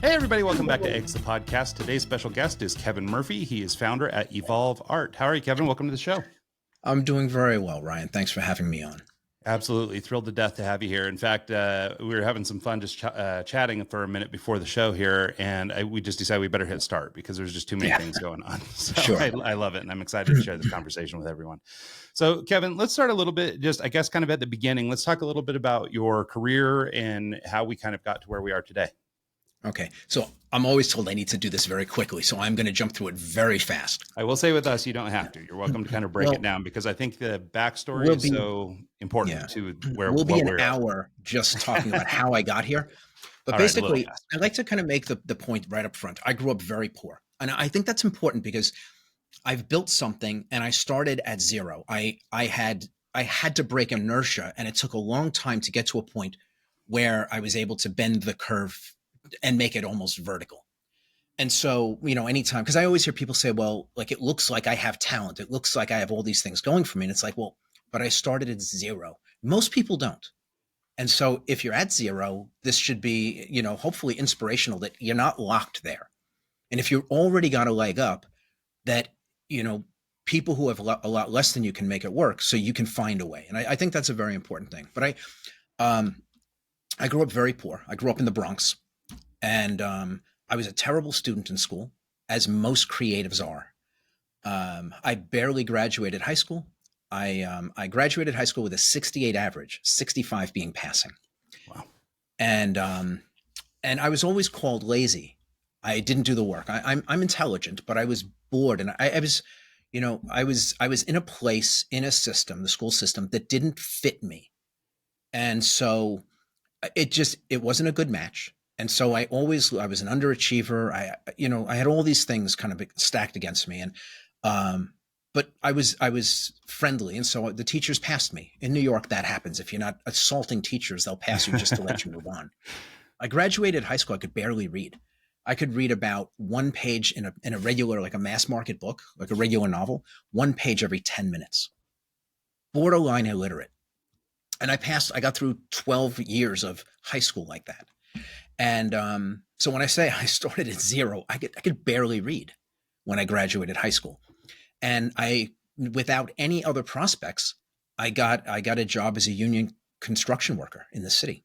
Hey everybody, welcome back to Eggs the Podcast. Today's special guest is Kevin Murphy. He is founder at Evolve Art. How are you, Kevin? Welcome to the show. I'm doing very well, Ryan. Thanks for having me on. Absolutely. Thrilled to death to have you here. In fact, we were having some fun just chatting for a minute before the show here, and we just decided we better hit start because there's just too many things going on. So Sure. I love it, and I'm excited to share this conversation with everyone. So Kevin, let's start a little bit, just I guess kind of at the beginning. Let's talk a little bit about your career and how we kind of got to where we are today. Okay. So I'm always told I need to do this very quickly, so I'm going to jump through it very fast. I will say with us, you don't have to. You're welcome to kind of break it down because I think the backstory is so important to where we'll be an hour just talking about how I got here. But basically, I'd like to kind of make the point right up front. I grew up very poor. And I think that's important because I've built something and I started at zero. I had to break inertia, and it took a long time to get to a point where I was able to bend the curve and make it almost vertical. And so, anytime, because I always hear people say, well, like, it looks like I have talent. It looks like I have all these things going for me. And it's like, well, but I started at zero. Most people don't. And so if you're at zero, this should be, hopefully inspirational that you're not locked there. And if you've already got a leg up, that, people who have a lot less than you can make it work, so you can find a way. And I think that's a very important thing. But I grew up very poor. I grew up in the Bronx. And I was a terrible student in school, as most creatives are. I barely graduated high school. I graduated high school with a 68 average, 65 being passing. Wow. And I was always called lazy. I didn't do the work. I'm intelligent, but I was bored, and I was in a place, in a system, the school system, that didn't fit me, and so it wasn't a good match. And so I was an underachiever. I had all these things kind of stacked against me. And, but I was friendly. And so the teachers passed me. In New York, that happens. If you're not assaulting teachers, they'll pass you just to let you move on. I graduated high school. I could barely read. I could read about one page in a regular, like a mass market book, like a regular novel, one page every 10 minutes. Borderline illiterate. And I got through 12 years of high school like that. And so when I say I started at zero, I could barely read when I graduated high school. And without any other prospects, I got a job as a union construction worker in the city.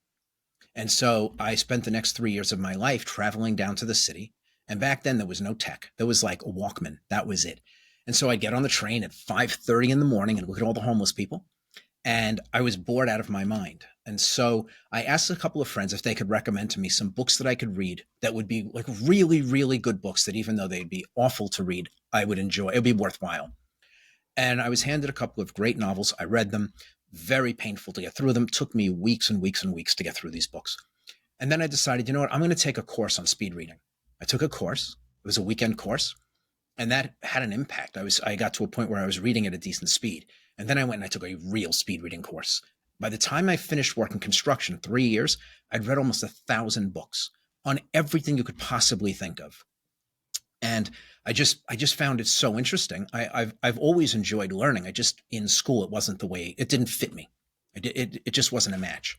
And so I spent the next 3 years of my life traveling down to the city. And back then there was no tech. There was like a Walkman. That was it. And so I'd get on the train at 5:30 in the morning and look at all the homeless people. And I was bored out of my mind. And so I asked a couple of friends if they could recommend to me some books that I could read that would be like really, really good books that even though they'd be awful to read, I would enjoy. It would be worthwhile. And I was handed a couple of great novels. I read them. Very painful to get through them. It took me weeks and weeks and weeks to get through these books. And then I decided, you know what? I'm going to take a course on speed reading. I took a course. It was a weekend course. And that had an impact. I got to a point where I was reading at a decent speed. And then I went and I took a real speed reading course. By the time I finished working construction, 3 years, I'd read almost 1,000 books on everything you could possibly think of. And I just found it so interesting. I've always enjoyed learning. In school, it didn't fit me. It just wasn't a match.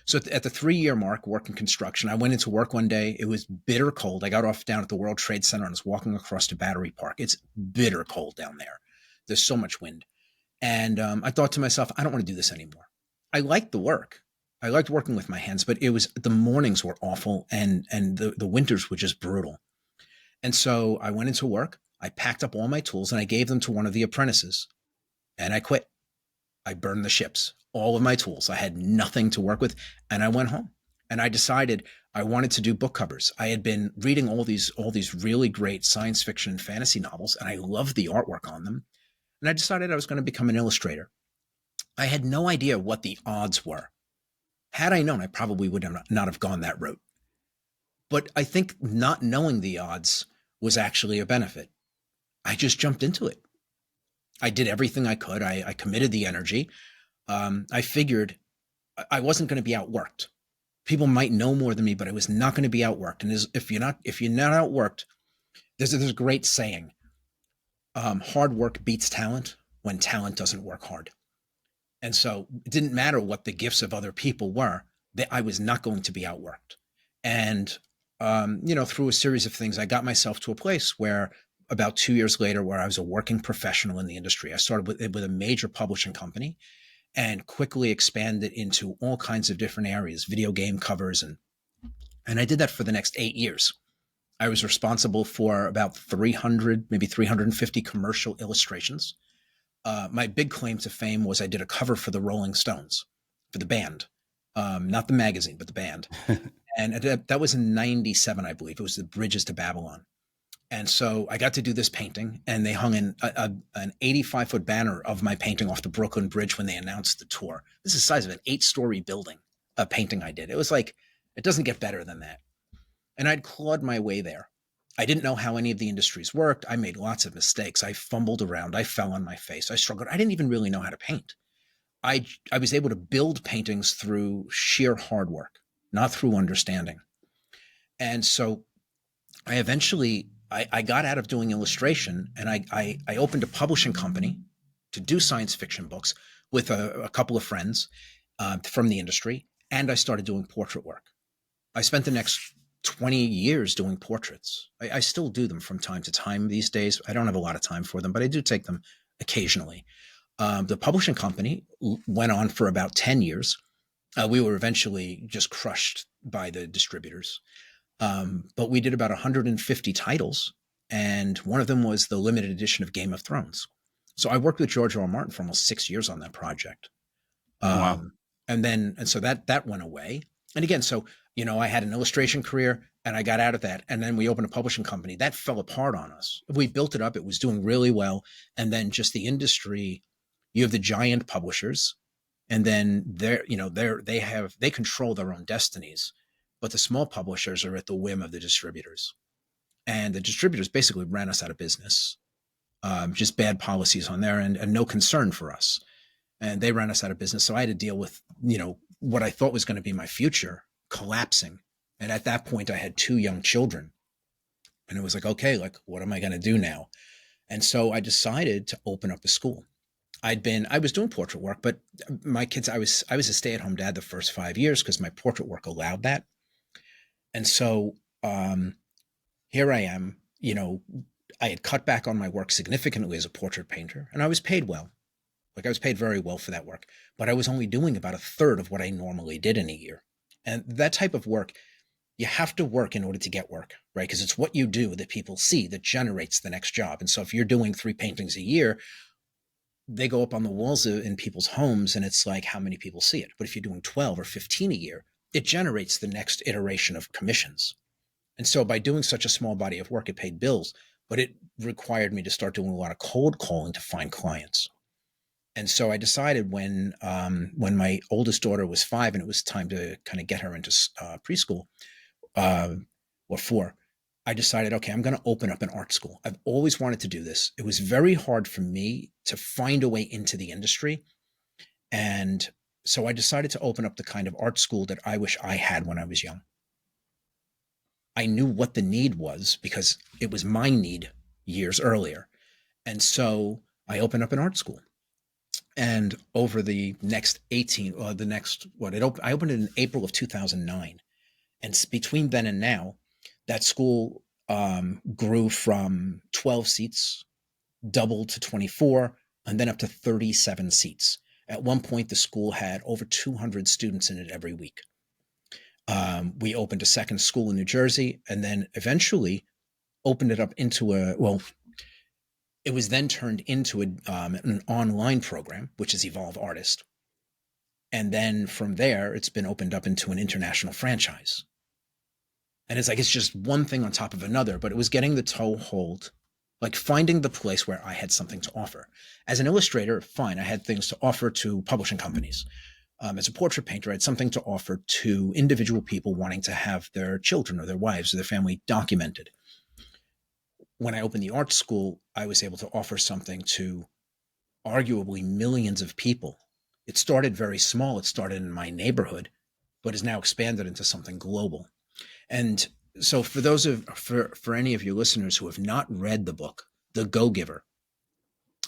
So at the 3-year mark, working construction, I went into work one day. It was bitter cold. I got off down at the World Trade Center and was walking across to Battery Park. It's bitter cold down there. There's so much wind. And I thought to myself, I don't want to do this anymore. I liked the work. I liked working with my hands, but the mornings were awful and the winters were just brutal. And so I went into work. I packed up all my tools and I gave them to one of the apprentices and I quit. I burned the ships, all of my tools. I had nothing to work with and I went home and I decided I wanted to do book covers. I had been reading all these really great science fiction and fantasy novels and I loved the artwork on them. And I decided I was going to become an illustrator. I had no idea what the odds were. Had I known, I probably would not have gone that route. But I think not knowing the odds was actually a benefit. I just jumped into it. I did everything I could. I committed the energy. I figured I wasn't going to be outworked. People might know more than me, but I was not going to be outworked. And if you're not outworked, there's a great saying. Hard work beats talent when talent doesn't work hard. And so it didn't matter what the gifts of other people were, that I was not going to be outworked. And through a series of things, I got myself to a place where about 2 years later, where I was a working professional in the industry. I started with a major publishing company and quickly expanded into all kinds of different areas, video game covers. And I did that for the next 8 years. I was responsible for about 300, maybe 350 commercial illustrations. My big claim to fame was I did a cover for the Rolling Stones, for the band, not the magazine, but the band. And that was in 97, I believe. It was the Bridges to Babylon. And so I got to do this painting, and they hung an 85-foot banner of my painting off the Brooklyn Bridge when they announced the tour. This is the size of an 8-story building, a painting I did. It was like, it doesn't get better than that. And I'd clawed my way there. I didn't know how any of the industries worked. I made lots of mistakes. I fumbled around. I fell on my face. I struggled. I didn't even really know how to paint. I was able to build paintings through sheer hard work, not through understanding. And so I eventually, I got out of doing illustration, and I opened a publishing company to do science fiction books with a couple of friends from the industry. And I started doing portrait work. I spent the next 20 years doing portraits. I still do them from time to time these days. I don't have a lot of time for them, but I do take them occasionally. The publishing company went on for about 10 years. We were eventually just crushed by the distributors. But we did about 150 titles, and one of them was the limited edition of Game of Thrones. So I worked with George R.R. Martin for almost 6 years on that project. Wow. And so that went away. And again, so, I had an illustration career, and I got out of that. And then we opened a publishing company that fell apart on us. We built it up. It was doing really well. And then just the industry, you have the giant publishers, and then they control their own destinies, but the small publishers are at the whim of the distributors. And the distributors basically ran us out of business. Just bad policies on their end and no concern for us. And they ran us out of business. So I had to deal with, what I thought was going to be my future collapsing. And at that point, I had 2 young children. And it was like, okay, like, what am I going to do now? And so I decided to open up a school. I was doing portrait work, but my kids, I was a stay-at-home dad the first 5 years because my portrait work allowed that. And so here I am, I had cut back on my work significantly as a portrait painter, and I was paid well. Like, I was paid very well for that work, but I was only doing about a third of what I normally did in a year. And that type of work, you have to work in order to get work, right? Because it's what you do that people see that generates the next job. And so if you're doing 3 paintings a year, they go up on the walls in people's homes, and it's like, how many people see it? But if you're doing 12 or 15 a year, it generates the next iteration of commissions. And so by doing such a small body of work, it paid bills, but it required me to start doing a lot of cold calling to find clients. And so I decided when my oldest daughter was 5 and it was time to kind of get her into preschool, or 4, I decided, okay, I'm going to open up an art school. I've always wanted to do this. It was very hard for me to find a way into the industry. And so I decided to open up the kind of art school that I wish I had when I was young. I knew what the need was because it was my need years earlier. And so I opened up an art school. And over the next I opened it in April of 2009. And between then and now, that school grew from 12 seats, doubled to 24, and then up to 37 seats. At one point, the school had over 200 students in it every week. We opened a second school in New Jersey, and then eventually opened it up into it was then turned into an online program, which is Evolve Artist. And then from there, it's been opened up into an international franchise. And it's just one thing on top of another, but it was getting the toehold, like finding the place where I had something to offer. As an illustrator, fine, I had things to offer to publishing companies. As a portrait painter, I had something to offer to individual people wanting to have their children or their wives or their family documented. When I opened the art school, I was able to offer something to arguably millions of people. It started very small. It started in my neighborhood, but has now expanded into something global. And so for any of your listeners who have not read the book, The Go-Giver,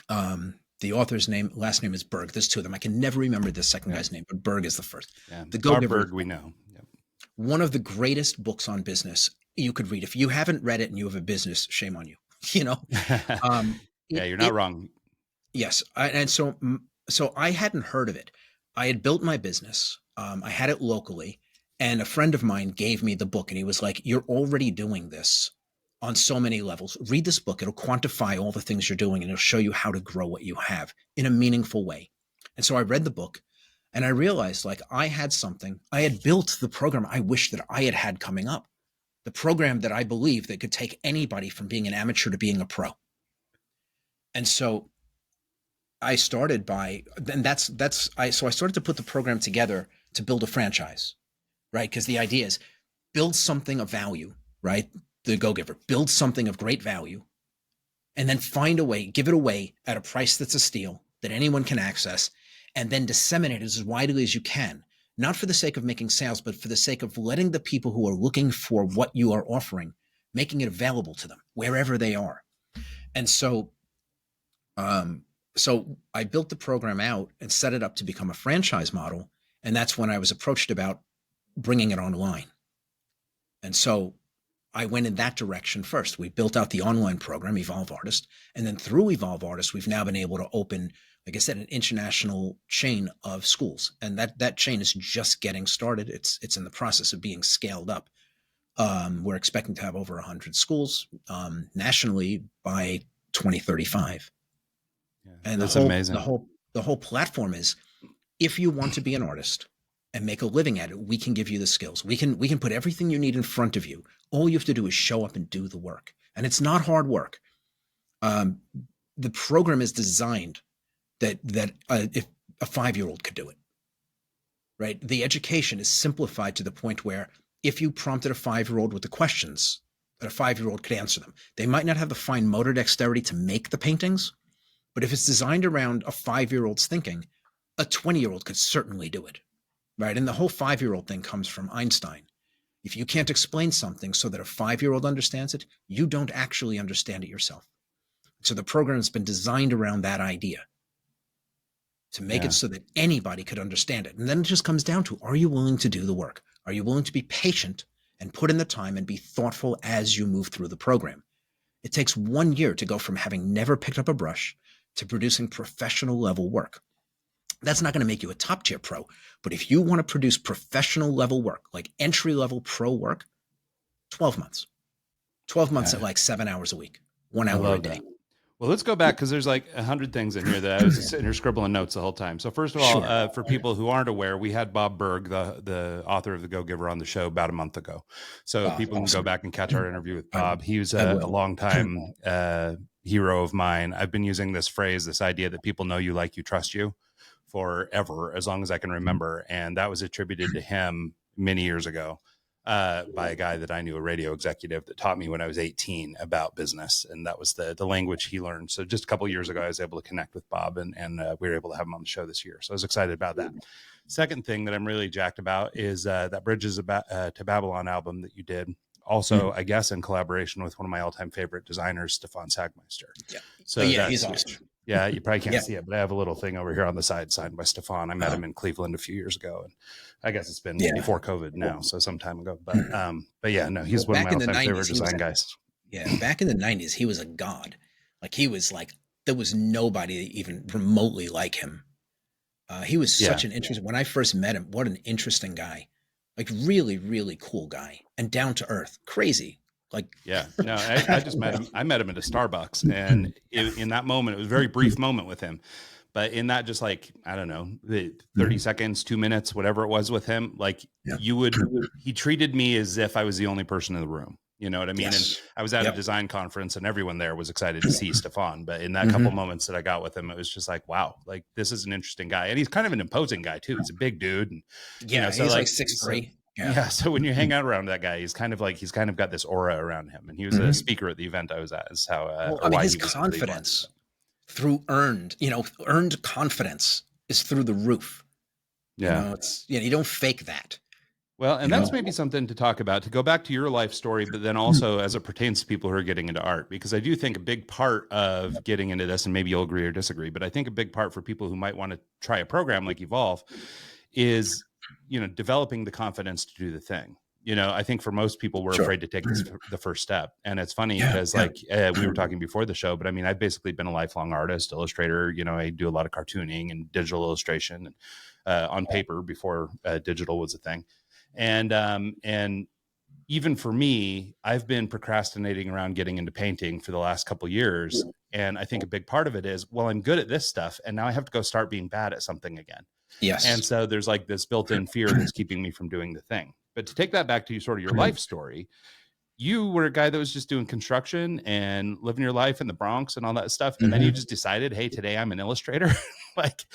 the author's last name is Berg. There's 2 of them. I can never remember the second guy's name, but Berg is the first. Yeah. The Go-Giver. Berg, we know. Yep. one of the greatest books on business you could read. If you haven't read it and you have a business, shame on you. You know, um, Yeah, it, you're not it wrong. yes, and so I hadn't heard of it. I had built my business. I had it locally, and a friend of mine gave me the book, and he was like, "You're already doing this on so many levels. Read this book; it'll quantify all the things you're doing, and it'll show you how to grow what you have in a meaningful way." And so I read the book, and I realized like I had something. I had built the program I wish that I had had coming up, the program that I believe that could take anybody from being an amateur to being a pro. And so I started by, and so I started to put the program together to build a franchise, right? Because the idea is build something of value, right? The Go Giver, build something of great value, and then find a way, give it away at a price that's a steal that anyone can access, and then disseminate it as widely as you can, not for the sake of making sales, but for the sake of letting the people who are looking for what you are offering, making it available to them wherever they are. And um, so I built the program out and set it up to become a franchise model. And that's when I was approached about bringing it online. And so I went in that direction first. We built out the online program, Evolve Artist. And then through Evolve Artist, we've now been able to open, like I said, an international chain of schools. And that chain is just getting started. It's in the process of being scaled up. We're expecting to have over 100 schools nationally by 2035. Yeah, And that's amazing. the whole platform is, if you want to be an artist and make a living at it, we can give you the skills. We can put everything you need in front of you. All you have to do is show up and do the work. And it's not hard work. Um, the program is designed that if a 5-year-old could do it, right? The education is simplified to the point where if you prompted a 5-year-old with the questions, that a 5-year-old could answer them. They might not have the fine motor dexterity to make the paintings, but if it's designed around a 5-year-old's thinking, a 20-year-old could certainly do it, right? And the whole 5-year-old thing comes from Einstein. If you can't explain something so that a 5-year-old understands it, you don't actually understand it yourself. So the program has been designed around that idea to make it Yeah. so that anybody could understand it. And then it just comes down to, are you willing to do the work? Are you willing to be patient and put in the time and be thoughtful as you move through the program? It takes 1 year to go from having never picked up a brush to producing professional level work. That's not going to make you a top tier pro, but if you want to produce professional level work, like entry level pro work, 12 months. 12 months at Yeah, like 7 hours a week, one I hour a love day. that. Well, let's go back because there's like 100 things in here that I was just sitting here scribbling notes the whole time. So first of all, Sure. for people who aren't aware, we had Bob Berg, the author of The Go Giver, on the show about a month ago. So Oh, people can go awesome. back and catch our interview with I, Bob. He was I a will. long time hero of mine. I've been using this phrase, this idea that people know you, like you, trust you forever, as long as I can remember. And that was attributed to him many years ago. By a guy that I knew, a radio executive that taught me when I was 18 about business. And that was the language he learned. So just a couple of years ago, I was able to connect with Bob and we were able to have him on the show this year. So I was excited about that. Second thing that I'm really jacked about is that Bridges to Babylon album that you did. Also, I guess in collaboration with one of my all-time favorite designers, Stefan Sagmeister. Yeah. So Oh, yeah, that's, he's awesome. yeah, you probably can't Yeah. see it, but I have a little thing over here on the side signed by Stefan. I met Uh, him in Cleveland a few years ago, and I guess it's been yeah. before COVID now, so some time ago. But yeah, no, Well, he's one of my back in the all-time favorite 90s, design guys. yeah, back in the 90s, he was a god. Like he was like, there was nobody even remotely like him. He was Yeah, such an interesting, when I first met him, what an interesting guy. Like really, really cool guy and down to earth, crazy. Like, yeah. No, I just met him. I met him at a Starbucks, and in that moment, it was a very brief moment with him. But in that, just like, I don't know, the 30 seconds, 2 minutes, whatever it was with him, like yeah. he treated me as if I was the only person in the room. You know what I mean? And Yes. I was at a Yep. design conference and everyone there was excited to see Stefan. But in that couple Mm-hmm. moments that I got with him, it was just like, wow, like this is an interesting guy. And he's kind of an imposing guy too. He's a big dude. And, Yeah, so he's like like, 6'3". Yeah. yeah. So when you hang out around that guy, he's kind of got this aura around him. And he was a speaker at the event I was at, is how, Well, or I mean, why his he was in Cleveland. confidence through earned confidence is through the roof. Yeah. It's, you don't fake that. Well, and You that's know? maybe something to talk about, to go back to your life story, but then also as it pertains to people who are getting into art, because I do think a big part of getting into this, and maybe you'll agree or disagree, but I think a big part for people who might want to try a program like Evolve is, developing the confidence to do the thing. I think for most people, we're Sure. afraid to take the first step. And it's funny Yeah. because Yeah. like we were talking before the show, but I mean, I've basically been a lifelong artist, illustrator. I do a lot of cartooning and digital illustration on paper before digital was a thing. And even for me, I've been procrastinating around getting into painting for the last couple of years. And I think a big part of it is, well, I'm good at this stuff, and now I have to go start being bad at something again. And Yes. so there's like this built-in fear that's keeping me from doing the thing. But to take that back to sort of your life story, you were a guy that was just doing construction and living your life in the Bronx and all that stuff. And then you Hmm. just decided, hey, today I'm an illustrator. like,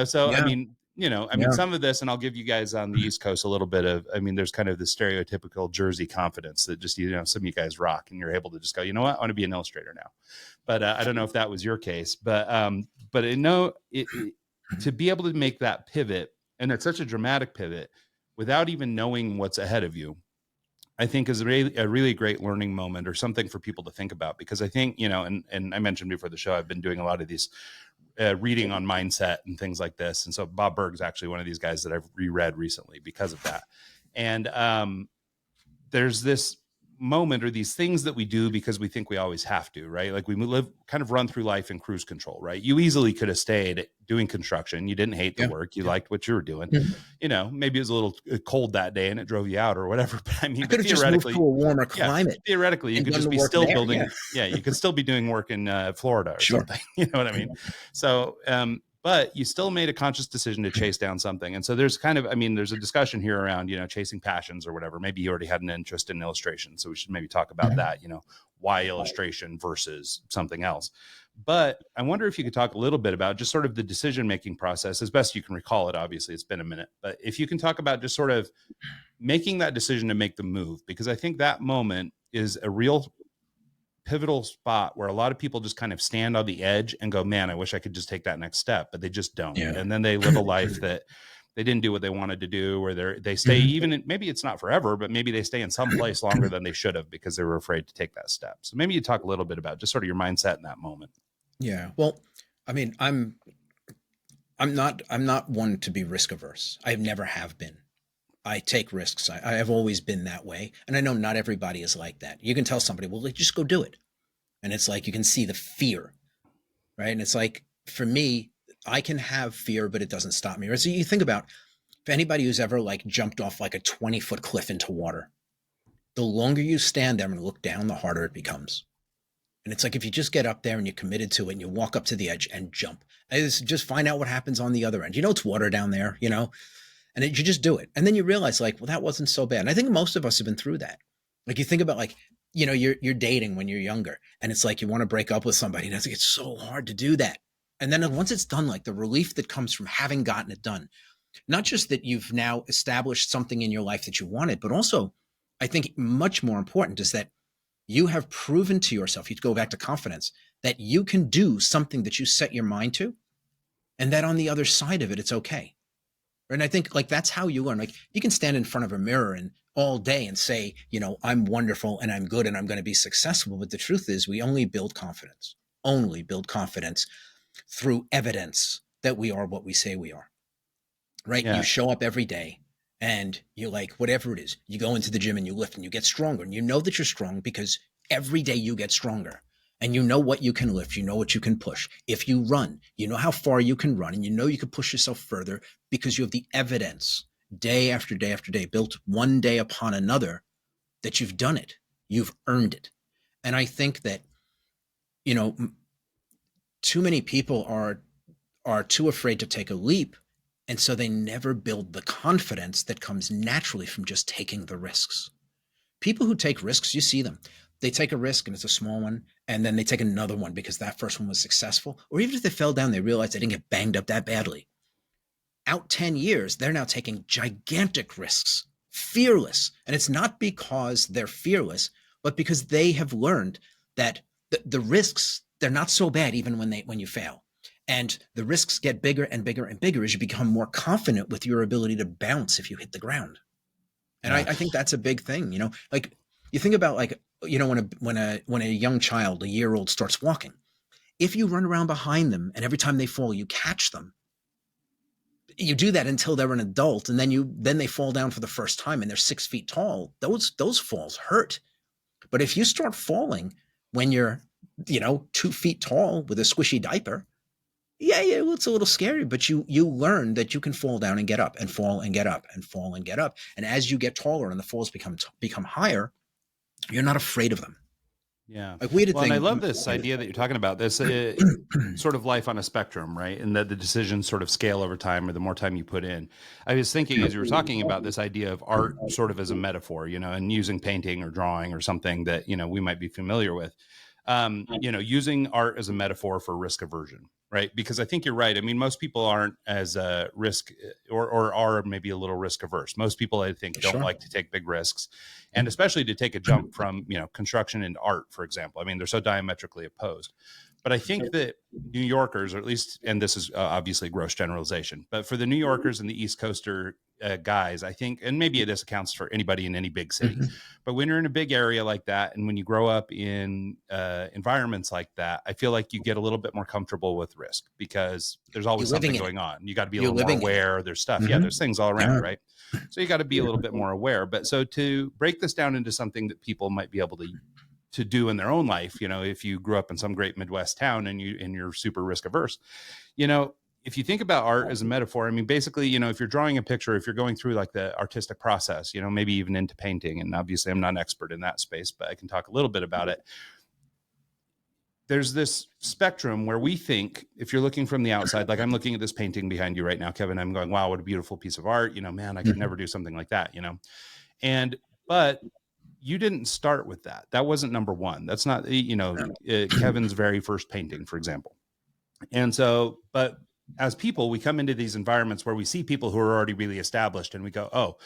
so Yeah. I mean, Yeah. some of this, and I'll give you guys on the East Coast a little bit of, I mean, there's kind of the stereotypical Jersey confidence that just, some of you guys rock and you're able to just go, you know what, I want to be an illustrator now. But I don't know if that was your case, but to be able to make that pivot, and it's such a dramatic pivot without even knowing what's ahead of you, I think is a really great learning moment or something for people to think about. Because I think, and I mentioned before the show, I've been doing a lot of these reading on mindset and things like this. And so Bob Berg's actually one of these guys that I've reread recently because of that. And there's this moment or these things that we do because we think we always have to, right? Like we kind of run through life in cruise control, right? You easily could have stayed doing construction. You didn't hate the Yeah. work. You Yeah. liked what you were doing. Mhm. Maybe it was a little cold that day and it drove you out or whatever. But I mean, I but could have just moved to theoretically, a warmer yeah, climate theoretically, you and could done just the be work still there. Yeah. building. Yeah, you could still be doing work in Florida or Sure. something. You know what I mean? So, but you still made a conscious decision to chase down something. And so there's kind of, I mean, there's a discussion here around, chasing passions or whatever. Maybe you already had an interest in illustration. So we should maybe talk about that, why illustration versus something else. But I wonder if you could talk a little bit about just sort of the decision-making process as best you can recall it. Obviously, it's been a minute, but if you can talk about just sort of making that decision to make the move, because I think that moment is a real pivotal spot where a lot of people just kind of stand on the edge and go, man, I wish I could just take that next step, but they just don't. Yeah. And then they live a life that they didn't do what they wanted to do, or they stay Mhm. even maybe it's not forever, but maybe they stay in some place longer than they should have because they were afraid to take that step. So maybe you talk a little bit about just sort of your mindset in that moment. Yeah. Well, I mean, I'm not one to be risk averse. I never have been. I take risks. I have always been that way. And I know not everybody is like that. You can tell somebody, well, like, just go do it. And it's like you can see the fear, right? And it's like, for me, I can have fear, but it doesn't stop me. Or so you think about, if anybody who's ever like jumped off like a 20-foot cliff into water, the longer you stand there and look down, the harder it becomes. And it's like if you just get up there and you're committed to it and you walk up to the edge and jump, and just find out what happens on the other end. It's water down there, and you just do it. And then you realize, like, well, that wasn't so bad. And I think most of us have been through that. Like, you think about, like, you're dating when you're younger, and it's like you want to break up with somebody, and it's so hard to do that. And then once it's done, like the relief that comes from having gotten it done, not just that you've now established something in your life that you wanted, but also, I think much more important is that you have proven to yourself, you go back to confidence, that you can do something that you set your mind to, and that on the other side of it, it's okay. And I think, like, that's how you learn. Like, you can stand in front of a mirror and all day and say, I'm wonderful and I'm good and I'm going to be successful. But the truth is, we only build confidence through evidence that we are what we say we are, right? You Yeah. show up every day and you, like, whatever it is, you go into the gym and you lift and you get stronger, and you know that you're strong because every day you get stronger. And you know what you can lift, you know what you can push. If you run, you know how far you can run, and you know you can push yourself further because you have the evidence day after day after day, built one day upon another, that you've done it. You've earned it. And I think that, you know, too many people are too afraid to take a leap. And so they never build the confidence that comes naturally from just taking the risks. People who take risks, you see them. They take a risk and it's a small one, and then they take another one because that first one was successful. Or even if they fell down, they realize they didn't get banged up that badly. Out 10 years, they're now taking gigantic risks, fearless. And it's not because they're fearless, but because they have learned that the risks, they're not so bad even when you fail. And the risks get bigger and bigger and bigger as you become more confident with your ability to bounce if you hit the ground. And Yeah. I think that's a big thing, like, you think about, like, when a young child, a year old, starts walking, if you run around behind them and every time they fall, you catch them, you do that until they're an adult, and then they fall down for the first time and they're 6 feet tall. Those falls hurt. But if you start falling when you're, 2 feet tall with a squishy diaper, yeah, it's a little scary, but you learn that you can fall down and get up and fall and get up and fall and get up. And as you get taller and the falls become higher, you're not afraid of them. Yeah. Like we had a Well, and I thing. love this idea that you're talking about, this sort of life on a spectrum, right? And that the decisions sort of scale over time, or the more time you put in. I was thinking as you were talking about this idea of art sort of as a metaphor, and using painting or drawing or something that, we might be familiar with. Using art as a metaphor for risk aversion, right? Because I think you're right. I mean, most people aren't as risk or are maybe a little risk averse. Most people, I think, don't Sure. like to take big risks, and especially to take a jump from, construction into art, for example. I mean, they're so diametrically opposed. But I think that New Yorkers, or at least, and this is obviously gross generalization, but for the New Yorkers and the East Coaster guys, I think, and maybe this accounts for anybody in any big city, but when you're in a big area like that, and when you grow up in environments like that, I feel like you get a little bit more comfortable with risk, because there's always You're living something in going on. You got to be a You're little more living in it. aware. There's stuff. Yeah, Mhm. there's things all around, Yeah. right? So you got to be a little bit more aware. But so to break this down into something that people might be able to do in their own life, if you grew up in some great Midwest town and you're super risk averse, if you think about art as a metaphor, I mean, basically, if you're drawing a picture, if you're going through like the artistic process, maybe even into painting, and obviously I'm not an expert in that space, but I can talk a little bit about it. There's this spectrum where we think, if you're looking from the outside, like I'm looking at this painting behind you right now, Kevin, I'm going, wow, what a beautiful piece of art. Man, I could never do something like that, but you didn't start with that. That wasn't number one. That's not, Kevin's very first painting, for example. And so, but as people, we come into these environments where we see people who are already really established, and we go, oh,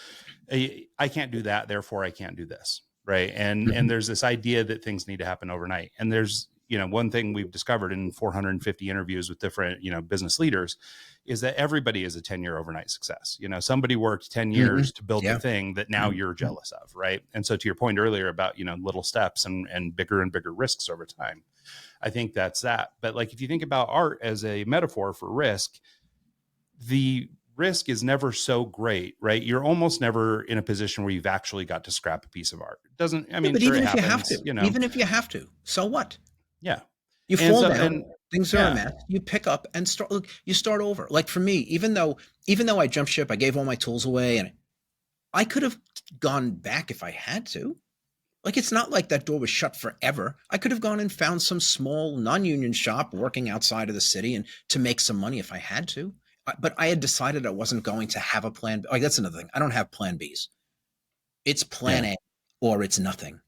I can't do that, therefore I can't do this. Right. And there's this idea that things need to happen overnight. And there's, one thing we've discovered in 450 interviews with different, business leaders, is that everybody is a 10-year overnight success. Somebody worked 10 years to build the thing that now you're jealous of. Right. And so to your point earlier about, little steps and bigger risks over time, I think that's that. But like, if you think about art as a metaphor for risk, the risk is never so great, right? You're almost never in a position where you've actually got to scrap a piece of art. It doesn't, I mean, But sure, even it if you have happens, to, even if you have to, so what? Yeah. You And fall so, down, and things are a yeah, mess. You pick up and start. Look, you start over. Like for me, even though I jumped ship, I gave all my tools away, and I could have gone back if I had to. Like it's not like that door was shut forever. I could have gone and found some small non-union shop working outside of the city and to make some money if I had to. But I had decided I wasn't going to have a plan. Like that's another thing. I don't have plan Bs. It's plan yeah, A or it's nothing.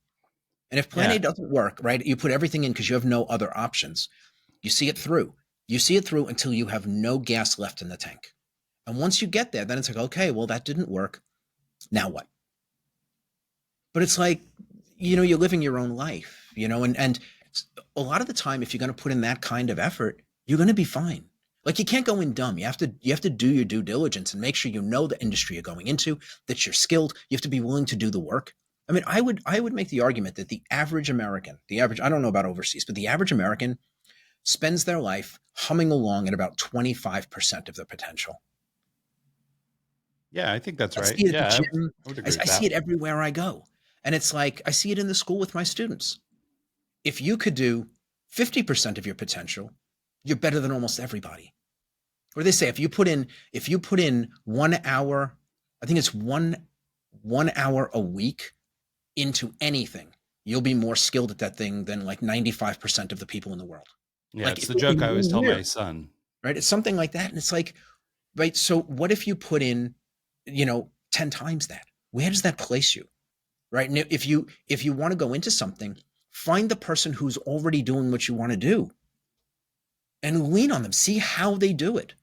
And if plan A yeah, doesn't work, right, you put everything in because you have no other options. You see it through. You see it through until you have no gas left in the tank. And once you get there, then it's like, okay, well, that didn't work. Now what? But it's like, you're living your own life, and a lot of the time, if you're going to put in that kind of effort, you're going to be fine. Like you can't go in dumb. You have to do your due diligence and make sure you know the industry you're going into, that you're skilled. You have to be willing to do the work. I mean, I would make the argument that the average American, I don't know about overseas, but the average American spends their life humming along at about 25% of their potential. yeah. I think that's I right. see it at the Yeah, gym. I would I agree with see that. it everywhere I go. And it's like, I see it in the school with my students. If you could do 50% of your potential, you're better than almost everybody. Or they say if you put in 1 hour, I think it's one hour a week into anything, you'll be more skilled at that thing than like 95% of the people in the world. Yeah, Like it's the joke in I always one tell year, my son. right? It's something like that. And it's like, right. So what if you put in, 10 times that? Where does that place you? Right. And if you want to go into something, find the person who's already doing what you want to do and lean on them. See how they do it.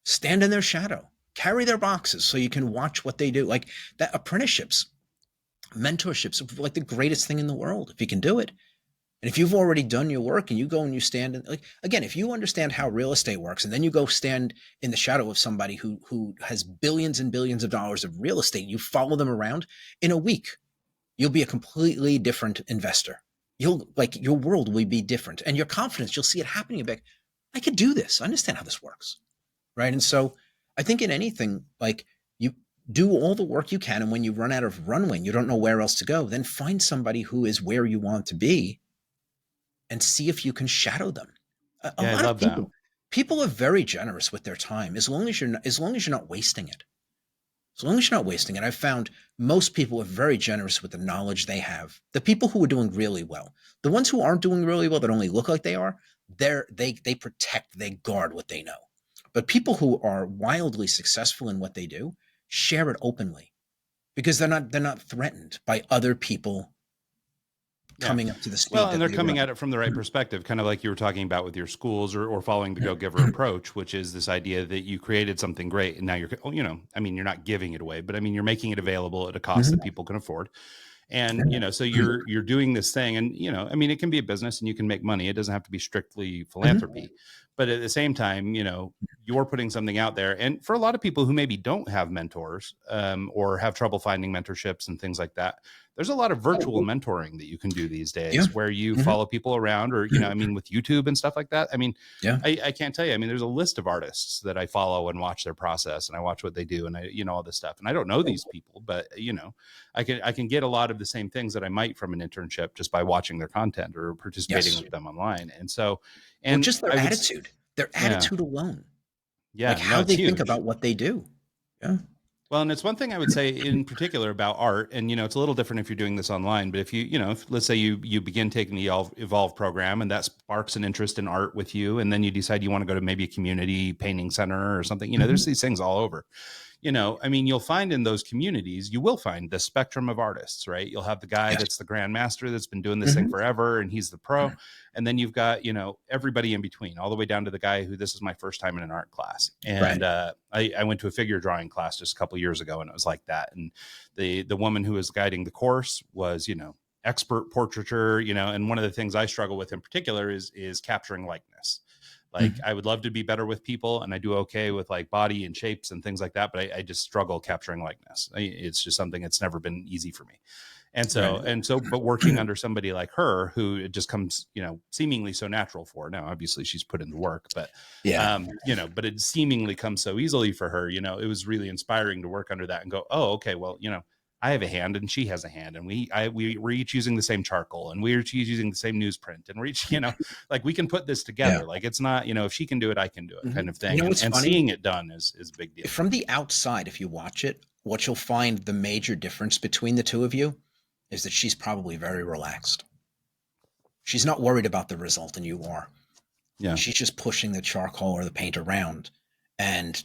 Stand in their shadow. Carry their boxes so you can watch what they do. Like that apprenticeships, mentorships are like the greatest thing in the world if you can do it. And if you've already done your work and you go and you stand in, like again, if you understand how real estate works and then you go stand in the shadow of somebody who has billions and billions of dollars of real estate, you follow them around in a week, you'll be a completely different investor. You'll like your world will be different and your confidence, you'll see it happening. You'll be like, I could do this. I understand how this works. Right. And so I think in anything, like, you do all the work you can, and when you run out of runway and you don't know where else to go, then find somebody who is where you want to be and see if you can shadow them. A Yeah, I lot of love that. people are very generous with their time, as long as you're not wasting it. As long as you're not wasting it. I've found most people are very generous with the knowledge they have. The people who are doing really well, the ones who aren't doing really well that only look like they are, they protect, they guard what they know. But people who are wildly successful in what they do share it openly because they're not threatened by other people Yeah. coming up to the Well, speed and that they're they coming run. at it from the right perspective, kind of like you were talking about with your schools, or following the go giver approach, which is this idea that you created something great. And now you're, I mean, you're not giving it away, but I mean, you're making it available at a cost that Mhm. people can afford. And so you're doing this thing, and I mean, it can be a business and you can make money. It doesn't have to be strictly Mhm. philanthropy, but at the same time, you're putting something out there. And for a lot of people who maybe don't have mentors, or have trouble finding mentorships and things like that, there's a lot of virtual mentoring that you can do these Yeah. days, where you Mhm. follow people around, or I mean, with YouTube and stuff like that. I mean, Yeah. I can't tell you. I mean, there's a list of artists that I follow and watch their process, and I watch what they do, and I, all this stuff. And I don't know these people, but I can get a lot of the same things that I might from an internship just by watching their content or participating Yes. with them online. And so, Or and just I their would, attitude. Their yeah, attitude alone. Like yeah, no, how it's they think huge. about what they do. Yeah. Well, and it's one thing I would say in particular about art, and it's a little different if you're doing this online. But if if let's say you begin taking the Evolve program, and that sparks an interest in art with you, and then you decide you want to go to maybe a community painting center or something. There's Mhm. these things all over. I mean, you'll find in those communities, you will find the spectrum of artists, right? You'll have the guy Yes. that's the grandmaster that's been doing this thing Mhm. forever and he's the pro. And then you've got, everybody in between, all the way down to the guy who, this is my first time in an art class. And Right. I went to a figure drawing class just a couple years ago, and it was like that. And the woman who was guiding the course was, expert portraiture, and one of the things I struggle with in particular is capturing likeness. Like, Mhm. I would love to be better with people, and I do okay with like body and shapes and things like that, but I just struggle capturing likeness. It's just something that's never been easy for me. Right. But working under somebody like her, who it just comes, seemingly so natural for her. Now, obviously she's put in the work, but Yeah. but it seemingly comes so easily for her. It was really inspiring to work under that and go, oh, okay, well, I have a hand and she has a hand, and we're each using the same charcoal, and we're each using the same newsprint, and we're each, like, we can put this Yeah. together. Like, it's not, if she can do it, I can do it, kind Mhm. of You thing. know And what's and funny? seeing it done is a big deal. From the outside, if you watch it, what you'll find the major difference between the two of you is that she's probably very relaxed. She's not worried about the result, and you are. Yeah. She's just pushing the charcoal or the paint around, and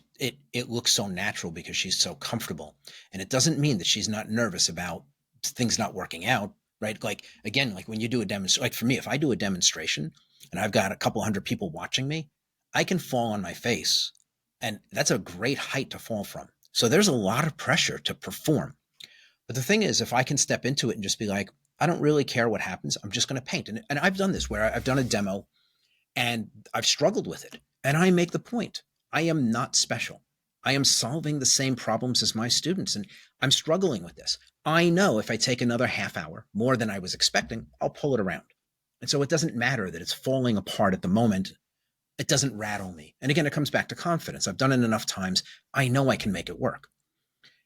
it looks so natural because she's so comfortable. And it doesn't mean that she's not nervous about things not working out, right? Like, again, like when you do a demonstration, like for me, if I do a demonstration and I've got a couple hundred people watching me, I can fall on my face, and that's a great height to fall from. So there's a lot of pressure to perform. But the thing is, if I can step into it and just be like, I don't really care what happens, I'm just going to paint. And I've done this where I've done a demo and I've struggled with it. And I make the point, I am not special. I am solving the same problems as my students, and I'm struggling with this. I know if I take another half hour, more than I was expecting, I'll pull it around. And so it doesn't matter that it's falling apart at the moment. It doesn't rattle me. And again, it comes back to confidence. I've done it enough times. I know I can make it work.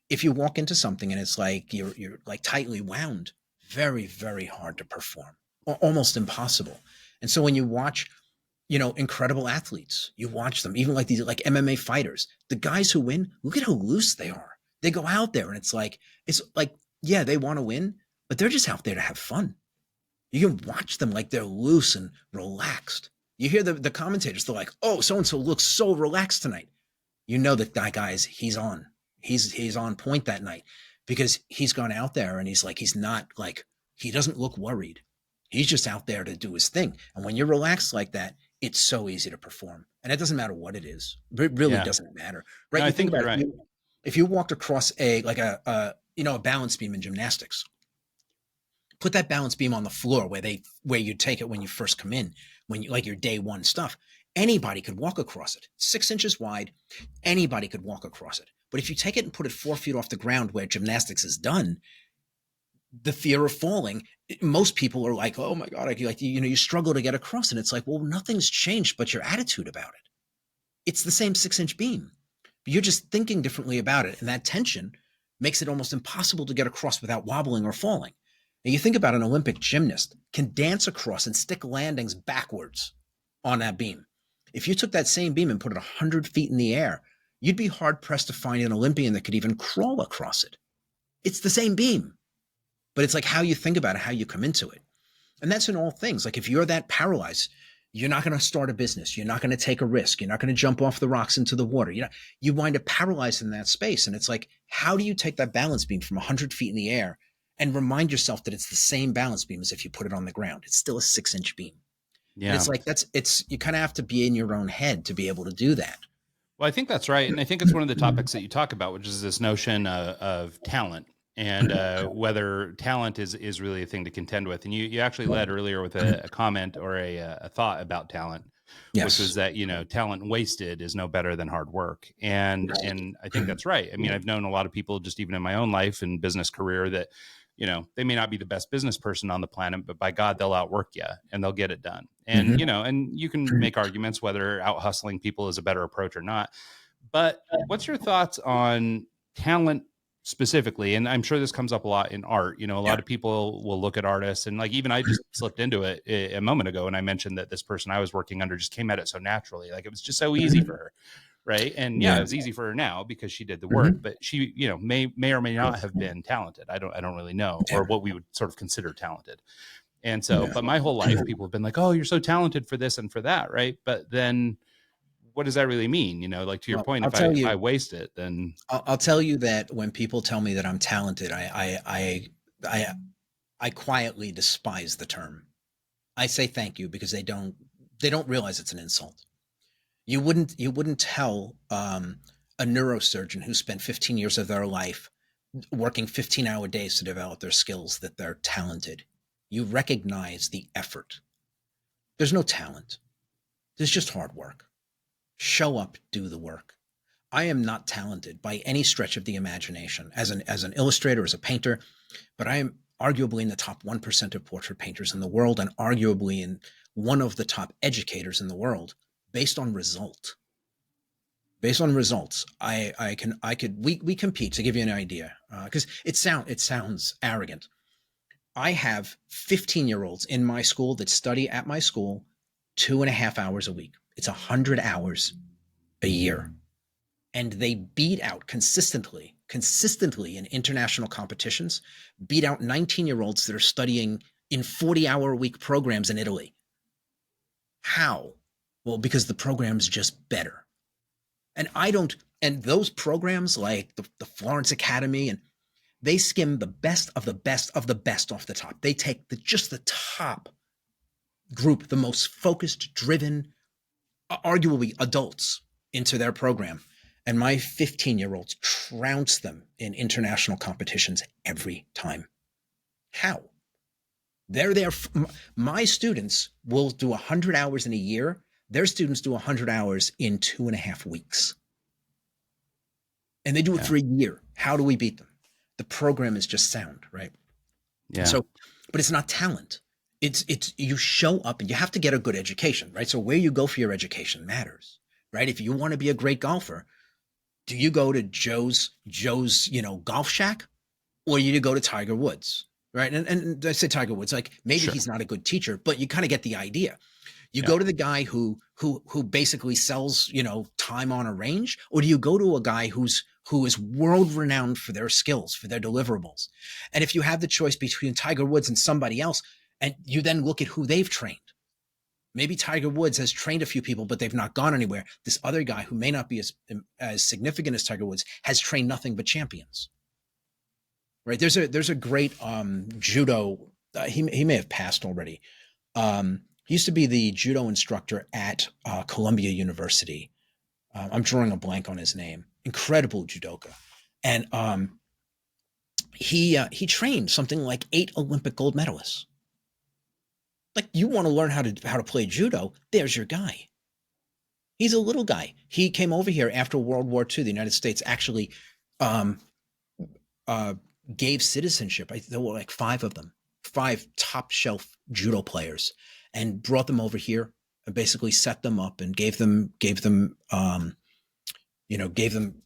If you walk into something and it's like you're like tightly wound, very, very hard to perform, almost impossible. And so when you watch incredible athletes. You watch them, even like these like MMA fighters. The guys who win, look at how loose they are. They go out there and it's like, yeah, they want to win, but they're just out there to have fun. You can watch them like they're loose and relaxed. You hear the commentators, they're like, oh, so and so looks so relaxed tonight. You know that guy's he's on. He's on point that night because he's gone out there and he's not like he doesn't look worried. He's just out there to do his thing. And when you're relaxed like that, it's so easy to perform. And it doesn't matter what it is. It really Yeah. doesn't matter. No, Right? I You think think about you're it. right. If you walked across a balance beam in gymnastics, put that balance beam on the floor where you take it when you first come in, when you like your day one stuff. Anybody could walk across it. 6 inches wide, anybody could walk across it. But if you take it and put it 4 feet off the ground where gymnastics is done, the fear of falling, most people are like, oh my God, you struggle to get across. And it's like, well, nothing's changed but your attitude about it. It's the same 6 inch beam. You're just thinking differently about it. And that tension makes it almost impossible to get across without wobbling or falling. And you think about an Olympic gymnast can dance across and stick landings backwards on that beam. If you took that same beam and put it 100 feet in the air, you'd be hard pressed to find an Olympian that could even crawl across it. It's the same beam, but it's like how you think about it, how you come into it. And that's in all things. Like if you're that paralyzed, you're not going to start a business. You're not going to take a risk. You're not going to jump off the rocks into the water. You wind up paralyzed in that space. And it's like, how do you take that balance beam from 100 feet in the air and remind yourself that it's the same balance beam as if you put it on the ground? It's still a 6-inch beam. Yeah. And it's like, you kind of have to be in your own head to be able to do that. Well, I think that's right. And I think it's one of the topics that you talk about, which is this notion of talent. And whether talent is really a thing to contend with. And you actually led earlier with a comment or a thought about talent, yes, which was that, talent wasted is no better than hard work. And I think that's right. I mean, I've known a lot of people just even in my own life and business career that, they may not be the best business person on the planet, but by God, they'll outwork you and they'll get it done. And, and you can make arguments whether out hustling people is a better approach or not. But what's your thoughts on talent specifically? And I'm sure this comes up a lot in art. A lot of people will look at artists and like, even I just slipped into it a moment ago. And I mentioned that this person I was working under just came at it so naturally. Like it was just so easy for her. Right. And it was easy for her now because she did the work, but she, may or may not have been talented. I don't really know, or what we would sort of consider talented. And so, but my whole life, people have been like, oh, you're so talented for this and for that. Right. But then what does that really mean? Like to your point, if I waste it, then I'll tell you that when people tell me that I'm talented, I quietly despise the term. I say thank you because they don't realize it's an insult. You wouldn't tell a neurosurgeon who spent 15 years of their life working 15-hour days to develop their skills that they're talented. You recognize the effort. There's no talent. There's just hard work. Show up, do the work. I am not talented by any stretch of the imagination as an illustrator, as a painter, but I am arguably in the top 1% of portrait painters in the world and arguably in one of the top educators in the world based on result. Based on results, we compete. To give you an idea, because it sounds arrogant. I have 15-year-olds in my school that study at my school 2.5 hours a week. It's 100 hours a year. And they beat out consistently in international competitions, beat out 19-year-olds that are studying in 40-hour-a-week programs in Italy. How? Well, because the program's just better. And those programs like the Florence Academy, and they skim the best of the best of the best off the top. They take just the top group, the most focused, driven, arguably adults into their program. And my 15-year-olds trounce them in international competitions every time. How? They're there. My students will do 100 hours in a year. Their students do 100 hours in 2.5 weeks. And they do it for a year. How do we beat them? The program is just sound, right? Yeah. So, but it's not talent. It's you show up and you have to get a good education, right? So where you go for your education matters, right? If you want to be a great golfer, do you go to Joe's golf shack, or you go to Tiger Woods, right? And I say Tiger Woods, like maybe he's not a good teacher, but you kind of get the idea. You go to the guy who basically sells, time on a range, or do you go to a guy who is world renowned for their skills, for their deliverables? And if you have the choice between Tiger Woods and somebody else, and you then look at who they've trained, maybe Tiger Woods has trained a few people, but they've not gone anywhere. This other guy who may not be as significant as Tiger Woods has trained nothing but champions, right? There's a great judo. He may have passed already. He used to be the judo instructor at Columbia University. I'm drawing a blank on his name. Incredible judoka. And he trained something like 8 Olympic gold medalists. Like, you want to learn how to play judo, there's your guy. He's a little guy. He came over here after World War II. The United States actually gave citizenship. There were like 5 of them, 5 top shelf judo players, and brought them over here and basically set them up and gave them gave them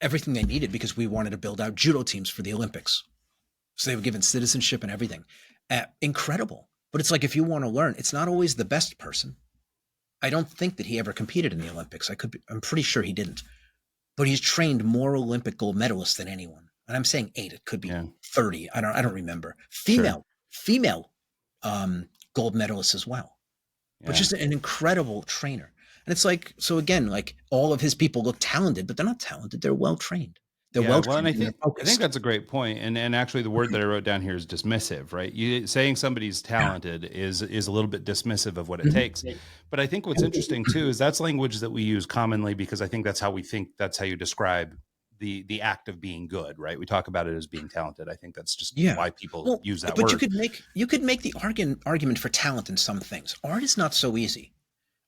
everything they needed because we wanted to build out judo teams for the Olympics. So they were given citizenship and everything. Incredible. But it's like, if you want to learn, it's not always the best person. I don't think that he ever competed in the Olympics. I'm pretty sure he didn't. But he's trained more Olympic gold medalists than anyone. And I'm saying 8. It could be Yeah. 30. I don't remember. Sure. Female gold medalists as well. But Yeah. just an incredible trainer. And it's like, so again, like, all of his people look talented, but they're not talented. They're well trained. They're Yeah, well well, and trained and they're I think focused. that's a great point. And actually, the word that I wrote down here is dismissive, right? You saying somebody's Yeah. talented is a little bit dismissive of what it Mhm. takes. But I think what's interesting too is that's language that we use commonly, because I think that's how you describe the act of being good, right? We talk about it as being talented. I think that's just Yeah. why people Well, use that but word. you could make the argument for talent in some things. Art is not so easy.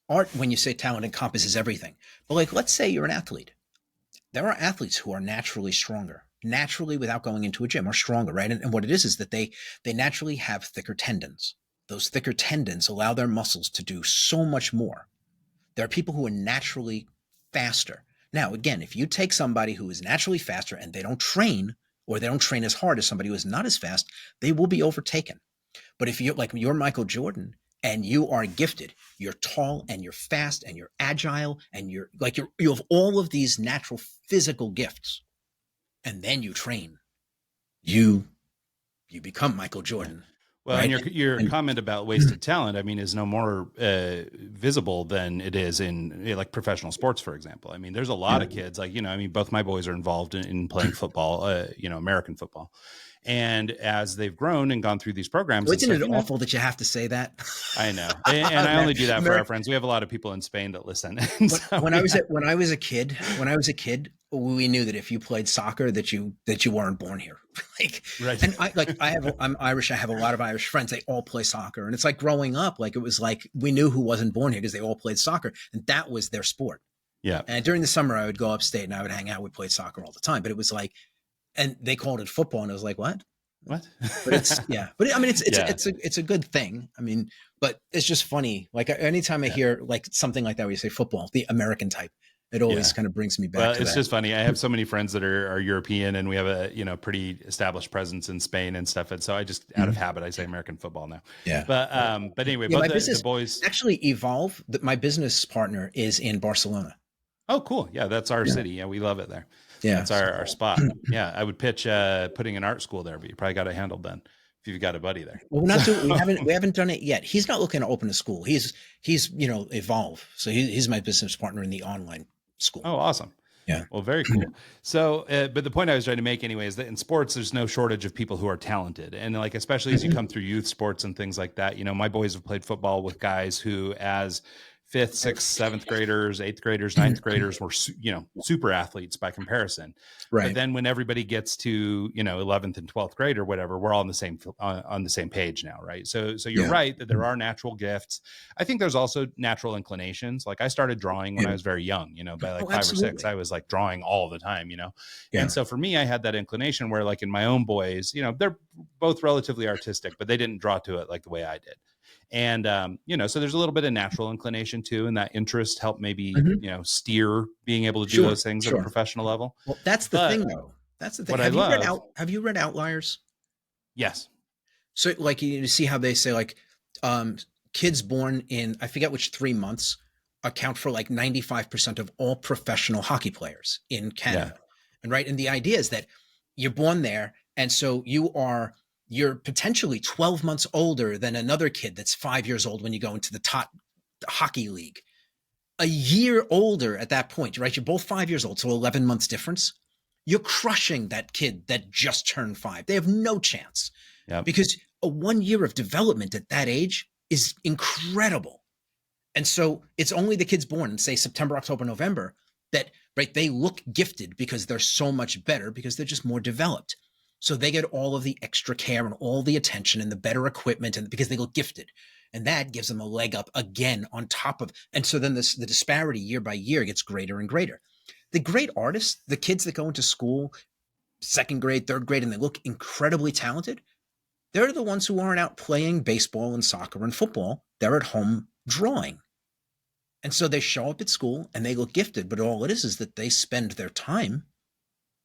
Art, when you say talent, encompasses everything. But like, let's say you're an athlete. There are athletes who are naturally stronger, naturally, without going into a gym, are stronger, right? And what it is that they naturally have thicker tendons. Those thicker tendons allow their muscles to do so much more. There are people who are naturally faster. Now, again, if you take somebody who is naturally faster and they don't train, or they don't train as hard as somebody who is not as fast, they will be overtaken. But if you're Michael Jordan and you are gifted, you're tall and you're fast and you're agile and you have all of these natural physical gifts, and then you train, you become Michael Yeah. Jordan, Well, and right? your And comment about wasted talent, I mean, is no more visible than it is in like professional sports, for example. I mean, there's a lot yeah. of kids, like, I mean, both my boys are involved in playing football, American football. And as they've grown and gone through these programs and Isn't stuff, it awful that you have to say that? I know. And I only do that for our America, friends. We have a lot of people in Spain that listen. And so when I was a kid, we knew that if you played soccer, that you weren't born here. Like, right. and I'm Irish. I have a lot of Irish friends. They all play soccer, and it's like growing up. Like, it was like we knew who wasn't born here because they all played soccer, and that was their sport. Yeah. And during the summer, I would go upstate and I would hang out. We played soccer all the time, but it was like, and they called it football, and I was like, what? What? But it's yeah. But I mean, Yeah. it's a good thing. I mean, but it's just funny. Like, anytime I hear like something like that, where you say football, the American type, it always Yeah. kind of brings me back Well, to it's that. just funny. I have so many friends that are European, and we have a pretty established presence in Spain and stuff. And so I just, out of Mhm. habit, I say American football now. Yeah. But anyway, Yeah, both my the business boys. actually Evolve. My business partner is in Barcelona. Oh, cool. Yeah, that's our Yeah. city. Yeah, we love it there. Yeah. That's our spot. Yeah, I would pitch putting an art school there, but you probably got it handled then if you've got a buddy there. Well, we're not doing. So, We haven't done it yet. He's not looking to open a school. He's Evolve. So he's my business partner in the online school. oh, awesome. Yeah. Well, very cool. So, but the point I was trying to make anyway is that in sports, there's no shortage of people who are talented. And like, especially as you come through youth sports and things like that, my boys have played football with guys who, as fifth, sixth, seventh graders, eighth graders, ninth graders were, super athletes by comparison. But Right. then when everybody gets to, 11th and 12th grade or whatever, we're all on the same page now. Right. So you're Yeah. right that there are natural gifts. I think there's also natural inclinations. Like, I started drawing when Yeah. I was very young, by like Oh, 5 or 6, absolutely. I was like drawing all the time, Yeah. And so for me, I had that inclination where, like, in my own boys, they're both relatively artistic, but they didn't draw to it like the way I did. And, so there's a little bit of natural inclination too. And that interest helped maybe, Mhm. steer being able to do Sure. those things at a Sure. professional level. Well, that's the But thing, though. That's the thing. what I love, Have you read Outliers? yes. So, like, you see how they say, like, um, kids born in, I forget which 3 months, account for like 95% of all professional hockey players in Yeah. Canada. And right. And the idea is that you're born there. And so you're potentially 12 months older than another kid that's 5 years old when you go into the top hockey league. A year older at that point, right? You're both 5 years old. So 11 months difference. You're crushing that kid that just turned 5. They have no chance. Yeah. Because a 1 year of development at that age is incredible. And so it's only the kids born in, say, September, October, November, that, right, they look gifted because they're so much better because they're just more developed. So they get all of the extra care and all the attention and the better equipment, and because they look gifted. And that gives them a leg up again on top of, and so then the disparity year by year gets greater and greater. The great artists, the kids that go into school, second grade, third grade, and they look incredibly talented, they're the ones who aren't out playing baseball and soccer and football. They're at home drawing. And so they show up at school and they look gifted, but all it is that they spend their time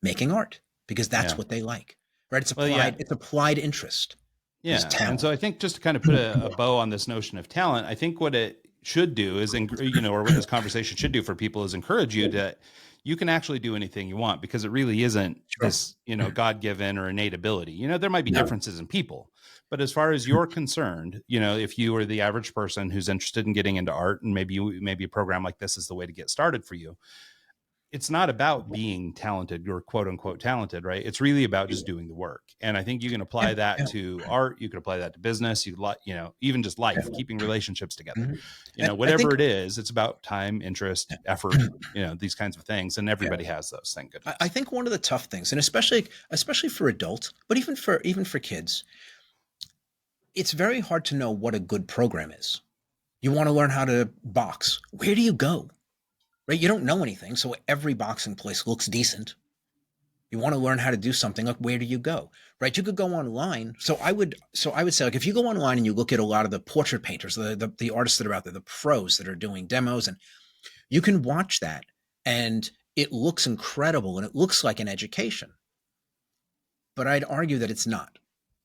making art because that's Yeah. what they like, right? Well, yeah. It's applied interest is Yeah. And so talent. I think just to kind of put a bow on this notion of talent, I think what it should do is, or what this conversation should do for people is encourage you to, you can actually do anything you want, because it really isn't Sure. this, God-given or innate ability. There might be No. differences in people, but as far as you're concerned, if you are the average person who's interested in getting into art, and maybe a program like this is the way to get started for you, it's not about being talented or quote unquote talented, right? It's really about just doing the work. And I think you can Yeah, apply that yeah, to art. You can apply that to business. Even just yeah. life, keeping relationships together, Mhm. And I whatever think it is, it's about time, interest, effort, these kinds of things. And yeah, everybody has those, thank I goodness. think one of the tough things, and especially for adults, but even for kids, it's very hard to know what a good program is. You want to learn how to box. Where do you go? Right? You don't know anything, so every boxing place looks decent. You want to learn how to do something, like where do you go? Right? You could go online. So I would say, like, if you go online and you look at a lot of the portrait painters, the artists that are out there, the pros that are doing demos, and you can watch that and it looks incredible and it looks like an education. But I'd argue that it's not.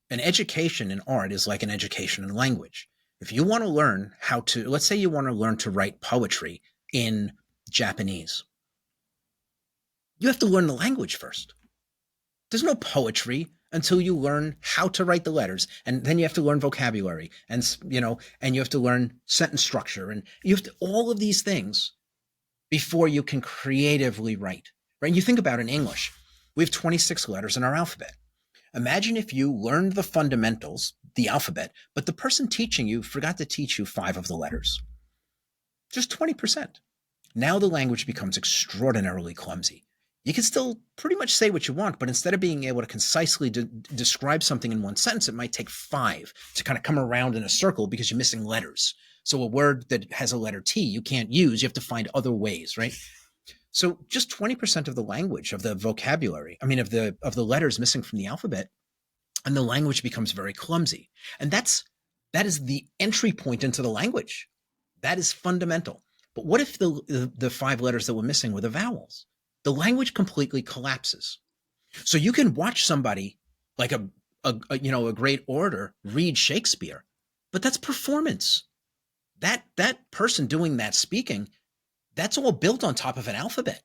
An education in art is like an education in language. If you want to learn how to, let's say you want to learn to write poetry in Japanese, you have to learn the language first. There's no poetry until you learn how to write the letters, and then you have to learn vocabulary, and you have to learn sentence structure, and you have to all of these things before you can creatively write. Right? And you think about in English, we have 26 letters in our alphabet. Imagine if you learned the fundamentals, the alphabet, but the person teaching you forgot to teach you 5 of the letters. Just 20%. Now the language becomes extraordinarily clumsy. You can still pretty much say what you want, but instead of being able to concisely describe something in one sentence, it might take 5 to kind of come around in a circle because you're missing letters. So a word that has a letter T you can't use, you have to find other ways, right? So just 20% of the language, of the vocabulary, of the letters missing from the alphabet, and the language becomes very clumsy. And that is the entry point into the language. That is fundamental. But what if the 5 letters that were missing were the vowels? The language completely collapses. So you can watch somebody like a great orator read Shakespeare, but that's performance. That person doing that speaking, that's all built on top of an alphabet.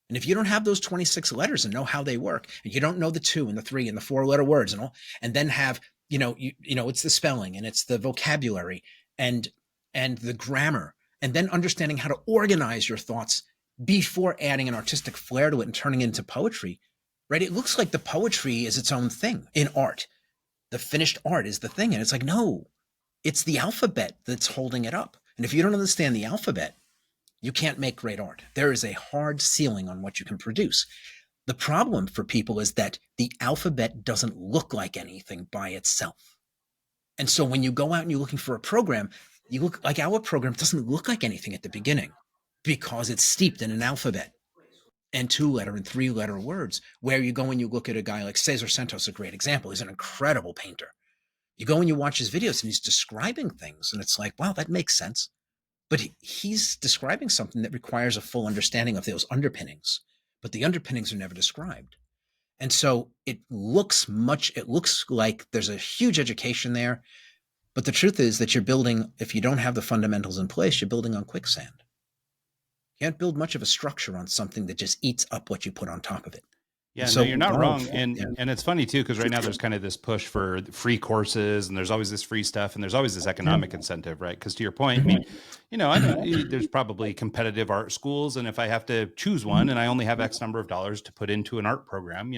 And if you don't have those 26 letters and know how they work, and you don't know the 2 and the 3 and the 4-letter words and all, and then have, it's the spelling and it's the vocabulary and the grammar, and then understanding how to organize your thoughts before adding an artistic flair to it and turning it into poetry, right? It looks like the poetry is its own thing in art. The finished art is the thing. And it's like, no, it's the alphabet that's holding it up. And if you don't understand the alphabet, you can't make great art. There is a hard ceiling on what you can produce. The problem for people is that the alphabet doesn't look like anything by itself. And so when you go out and you're looking for a program, you look like our program doesn't look like anything at the beginning because it's steeped in an alphabet and 2-letter and 3-letter words. Where you go and you look at a guy like Cesar Santos, a great example. He's an incredible painter. You go and you watch his videos and he's describing things and it's like, wow, that makes sense. But he's describing something that requires a full understanding of those underpinnings, but the underpinnings are never described. And so it looks like there's a huge education there. But the truth is that you're building, if you don't have the fundamentals in place, you're building on quicksand. You can't build much of a structure on something that just eats up what you put on top of it. Yeah, So no, you're not wrong. yeah. And it's funny too, because right now there's kind of this push for free courses, and there's always this free stuff, and there's always this economic incentive, right? Because to your point, I mean, I know there's probably competitive art schools, and if I have to choose one and I only have X number of dollars to put into an art program,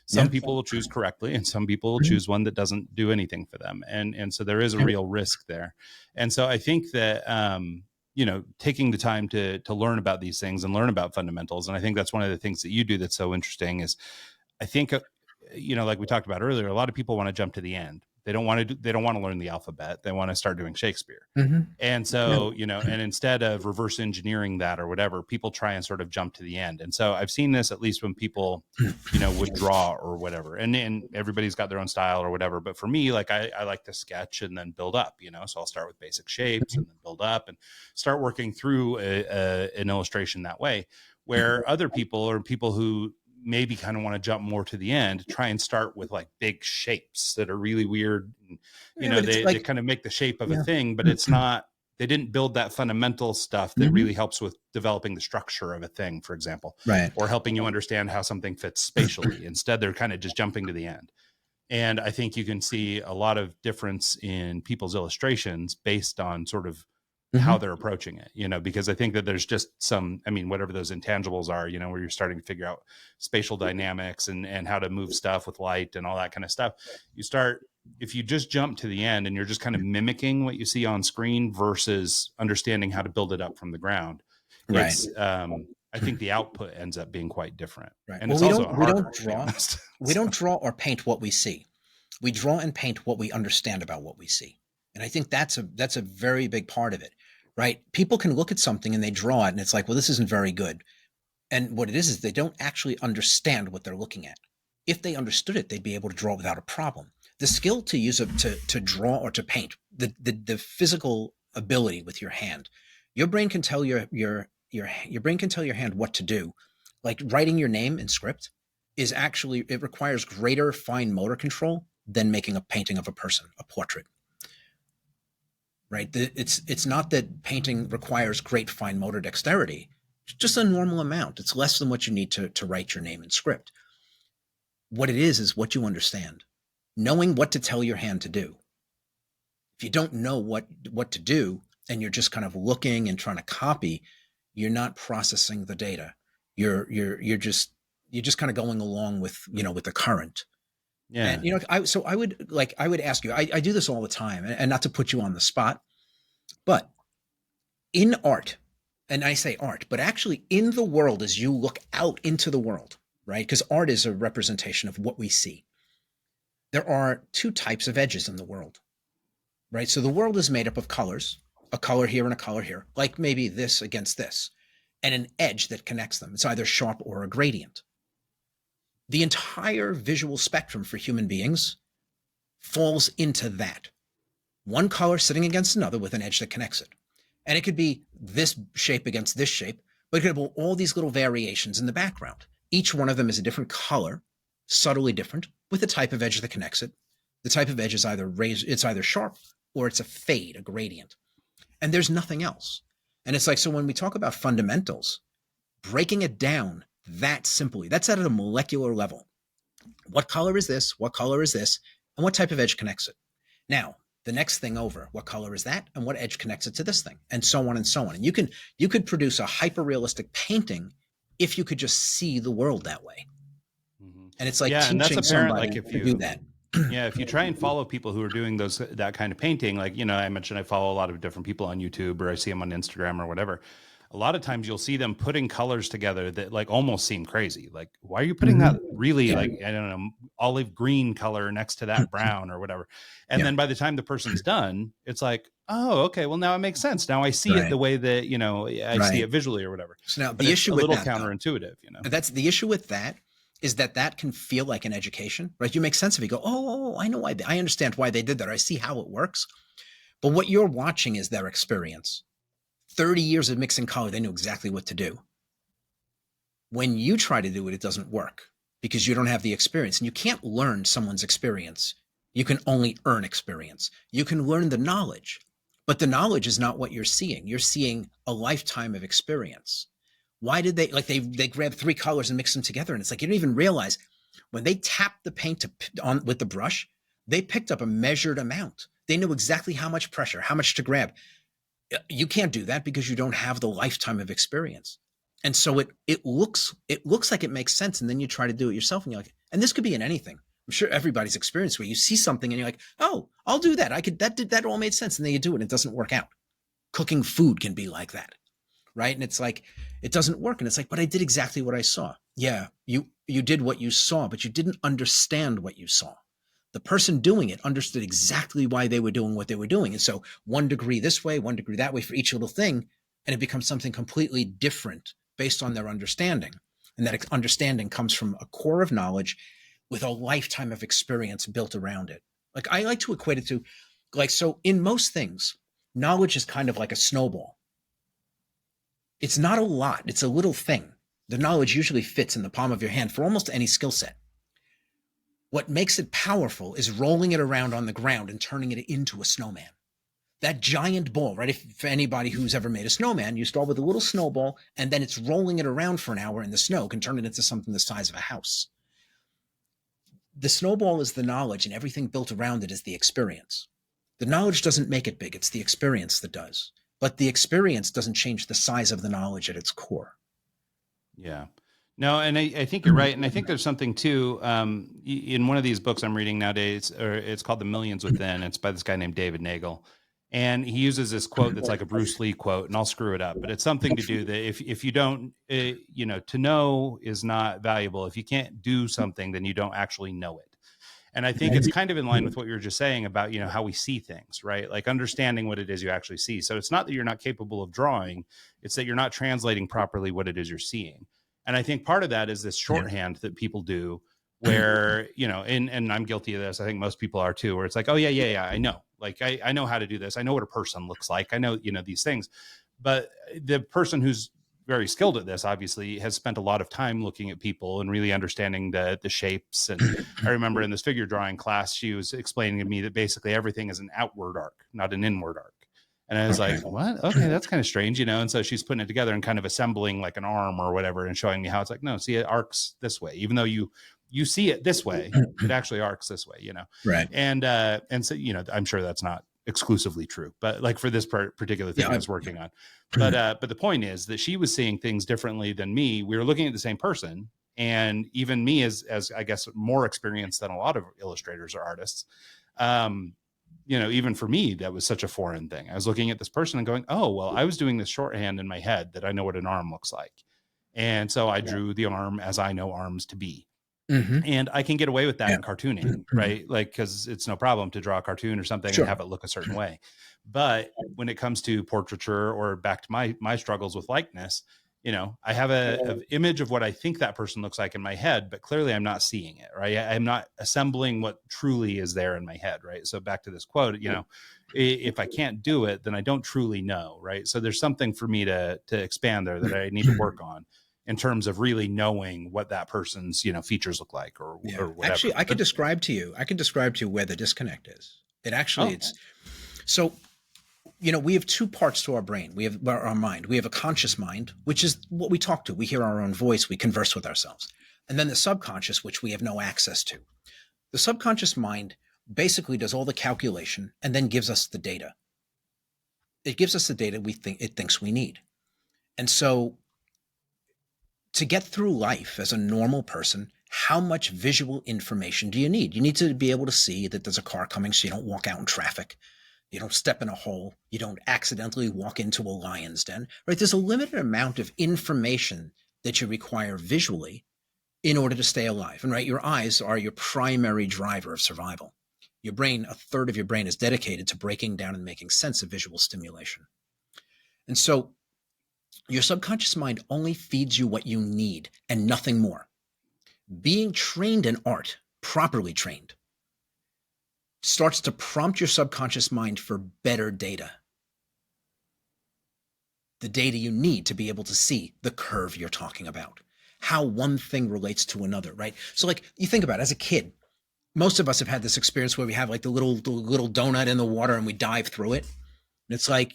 some people will choose correctly and some people will choose one that doesn't do anything for them. And so there is a real risk there. And so I think that taking the time to learn about these things and learn about fundamentals. And I think that's one of the things that you do that's so interesting is I think, like we talked about earlier, a lot of people want to jump to the end, They don't want to they don't want to learn the alphabet. They want to start doing Shakespeare. Mm-hmm. And Yeah. so, and instead of reverse engineering that or whatever, people try and sort of jump to the end. And so I've seen this at least when people, would draw or whatever. And everybody's got their own style or whatever. But for me, like I like to sketch and then build up, So I'll start with basic shapes and then build up and start working through an illustration that way. Where other people or people who maybe kind of want to jump more to the end, try and start with like big shapes that are really weird. And, But it's they like, kind of make the shape of a yeah. thing, but it's not, they didn't build that fundamental stuff that Mm-hmm. really helps with developing the structure of a thing, for example, Right. or helping you understand how something fits spatially. Instead, they're kind of just jumping to the end. And I think you can see a lot of difference in people's illustrations based on sort of how Mm-hmm. they're approaching it, because I think that there's just some, whatever those intangibles are, where you're starting to figure out spatial dynamics and how to move stuff with light and all that kind of stuff. If you just jump to the end and you're just kind of mimicking what you see on screen versus understanding how to build it up from the ground, Right. I think the output ends up being quite different. Right. And Well, it's we also don't we harder, don't to be draw honest. we don't draw or paint what we see. We draw and paint what we understand about what we see. And I think that's a very big part of it, right? People can look at something and they draw it and it's like, well, this isn't very good. And what it is they don't actually understand what they're looking at. If they understood it, they'd be able to draw without a problem. The skill to use to draw or to paint, the physical ability with your hand, your brain can tell your brain can tell your hand what to do. Like writing your name in script is actually, it requires greater fine motor control than making a painting of a person, a portrait. Right? It's not that painting requires great fine motor dexterity. It's just a normal amount. It's less than what you need to write your name in script. What it is what you understand. Knowing what to tell your hand to do. If you don't know what to do and you're just kind of looking and trying to copy, you're not processing the data. You're just kind of going along with with the current. Yeah. And I would ask you. I do this all the time, and not to put you on the spot, but in art, and I say art, but actually in the world as you look out into the world, right? Because art is a representation of what we see. There are two types of edges in the world, right? So the world is made up of colors, a color here and a color here, like maybe this against this, and an edge that connects them. It's either sharp or a gradient. The entire visual spectrum for human beings falls into that. One color sitting against another with an edge that connects it. And it could be this shape against this shape, but it could have all these little variations in the background. Each one of them is a different color, subtly different, with a type of edge that connects it. The type of edge is it's either sharp or it's a fade, a gradient. And there's nothing else. And it's like, so when we talk about fundamentals, breaking it down that simply, that's at a molecular level. What color is this? What color is this? And what type of edge connects it? Now, the next thing over, what color is that? And what edge connects it to this thing? And so on and so on. And you could produce a hyper-realistic painting if you could just see the world that way. Mm-hmm. And it's like and that's teaching apparent. somebody Like if to do that. yeah, if you try and follow people who are doing that kind of painting, like, I mentioned, I follow a lot of different people on YouTube or I see them on Instagram or whatever. A lot of times you'll see them putting colors together that like almost seem crazy. Like, why are you putting that really like, I don't know, olive green color next to that brown or whatever? And then by the time the person's done, it's like, oh, okay, well now it makes sense. Now I see it the way that, I see it visually or whatever. So now but the it's issue a with little that, counterintuitive, That's the issue with that, is that can feel like an education, right? You make sense of it. You go, oh, I know why. I understand why they did that. I see how it works. But what you're watching is their experience. 30 years of mixing color, they knew exactly what to do. When you try to do it, it doesn't work because you don't have the experience. And you can't learn someone's experience. You can only earn experience. You can learn the knowledge, but the knowledge is not what you're seeing. You're seeing a lifetime of experience. Why did they grab three colors and mix them together? And it's like, you don't even realize when they tapped the paint on with the brush, they picked up a measured amount. They knew exactly how much pressure, how much to grab. You can't do that because you don't have the lifetime of experience. And so it looks like it makes sense. And then you try to do it yourself and you're like, and this could be in anything. I'm sure everybody's experienced where you see something and you're like, oh, I'll do that. That all made sense. And then you do it and it doesn't work out. Cooking food can be like that. Right. And it's like, it doesn't work. And it's like, but I did exactly what I saw. Yeah. You did what you saw, but you didn't understand what you saw. The person doing it understood exactly why they were doing what they were doing. And so 1 degree this way, 1 degree that way for each little thing. And it becomes something completely different based on their understanding. And that understanding comes from a core of knowledge with a lifetime of experience built around it. Like I like to equate it to, like, so in most things, knowledge is kind of like a snowball. It's not a lot, it's a little thing. The knowledge usually fits in the palm of your hand for almost any skill set. What makes it powerful is rolling it around on the ground and turning it into a snowman. That giant ball, right? If for anybody who's ever made a snowman, you start with a little snowball and then it's rolling it around for an hour in the snow can turn it into something the size of a house. The snowball is the knowledge and everything built around it is the experience. The knowledge doesn't make it big, it's the experience that does. But the experience doesn't change the size of the knowledge at its core. Yeah. No, and I think you're right. And I think there's something too, in one of these books I'm reading nowadays, or it's called The Millions Within. It's by this guy named David Nagel. And he uses this quote that's like a Bruce Lee quote, and I'll screw it up, but it's something to do that if you don't, to know is not valuable. If you can't do something, then you don't actually know it. And I think it's kind of in line with what you were just saying about, how we see things, right? Like understanding what it is you actually see. So it's not that you're not capable of drawing, it's that you're not translating properly what it is you're seeing. And I think part of that is this shorthand that people do where, and I'm guilty of this. I think most people are too, where it's like, oh yeah. I know, like, I know how to do this. I know what a person looks like. I know, these things, but the person who's very skilled at this obviously has spent a lot of time looking at people and really understanding the shapes. And I remember in this figure drawing class, she was explaining to me that basically everything is an outward arc, not an inward arc. And I was like, what? Okay, that's kind of strange, And so she's putting it together and kind of assembling like an arm or whatever and showing me how it's like, no, see, it arcs this way. Even though you see it this way, it actually arcs this way, Right. And so, I'm sure that's not exclusively true, but like for this particular thing I was working on. But the point is that she was seeing things differently than me. We were looking at the same person. And even me as I guess more experienced than a lot of illustrators or artists, even for me, that was such a foreign thing. I was looking at this person and going, oh, well, I was doing this shorthand in my head that I know what an arm looks like. And so I drew the arm as I know arms to be. Mm-hmm. And I can get away with that in cartooning, right? Like, because it's no problem to draw a cartoon or something and have it look a certain way. But when it comes to portraiture or back to my struggles with likeness, I have an image of what I think that person looks like in my head, but clearly I'm not seeing it, right? I'm not assembling what truly is there in my head, right? So back to this quote, if I can't do it, then I don't truly know, right? So there's something for me to expand there that I need to work on in terms of really knowing what that person's, features look like or whatever. Actually, I can describe to you where the disconnect is. It's so, we have two parts to our brain. We have our mind. We have a conscious mind, which is what we talk to. We hear our own voice. We converse with ourselves. And then the subconscious, which we have no access to. The subconscious mind basically does all the calculation and then gives us the data. It gives us the data it thinks we need. And so to get through life as a normal person, how much visual information do you need? You need to be able to see that there's a car coming so you don't walk out in traffic. You don't step in a hole. You don't accidentally walk into a lion's den, right? There's a limited amount of information that you require visually in order to stay alive. And right, your eyes are your primary driver of survival. Your brain, a third of your brain is dedicated to breaking down and making sense of visual stimulation. And so your subconscious mind only feeds you what you need and nothing more. Being trained in art, properly trained, starts to prompt your subconscious mind for better data. The data you need to be able to see the curve you're talking about, how one thing relates to another, right? So like you think about it, as a kid, most of us have had this experience where we have like the little donut in the water and we dive through it. And it's like,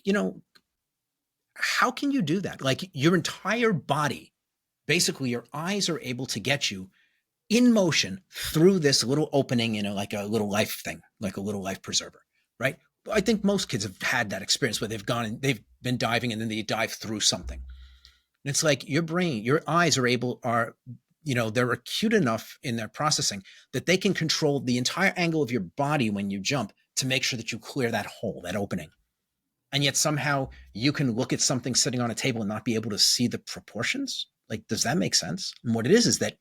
how can you do that? Like your entire body, basically your eyes are able to get you in motion through this little opening in like a little life thing, like a little life preserver, right? I think most kids have had that experience where they've been diving and then they dive through something. And it's like your brain, your eyes they're acute enough in their processing that they can control the entire angle of your body when you jump to make sure that you clear that hole, that opening. And yet somehow you can look at something sitting on a table and not be able to see the proportions. Like, does that make sense? And what it is that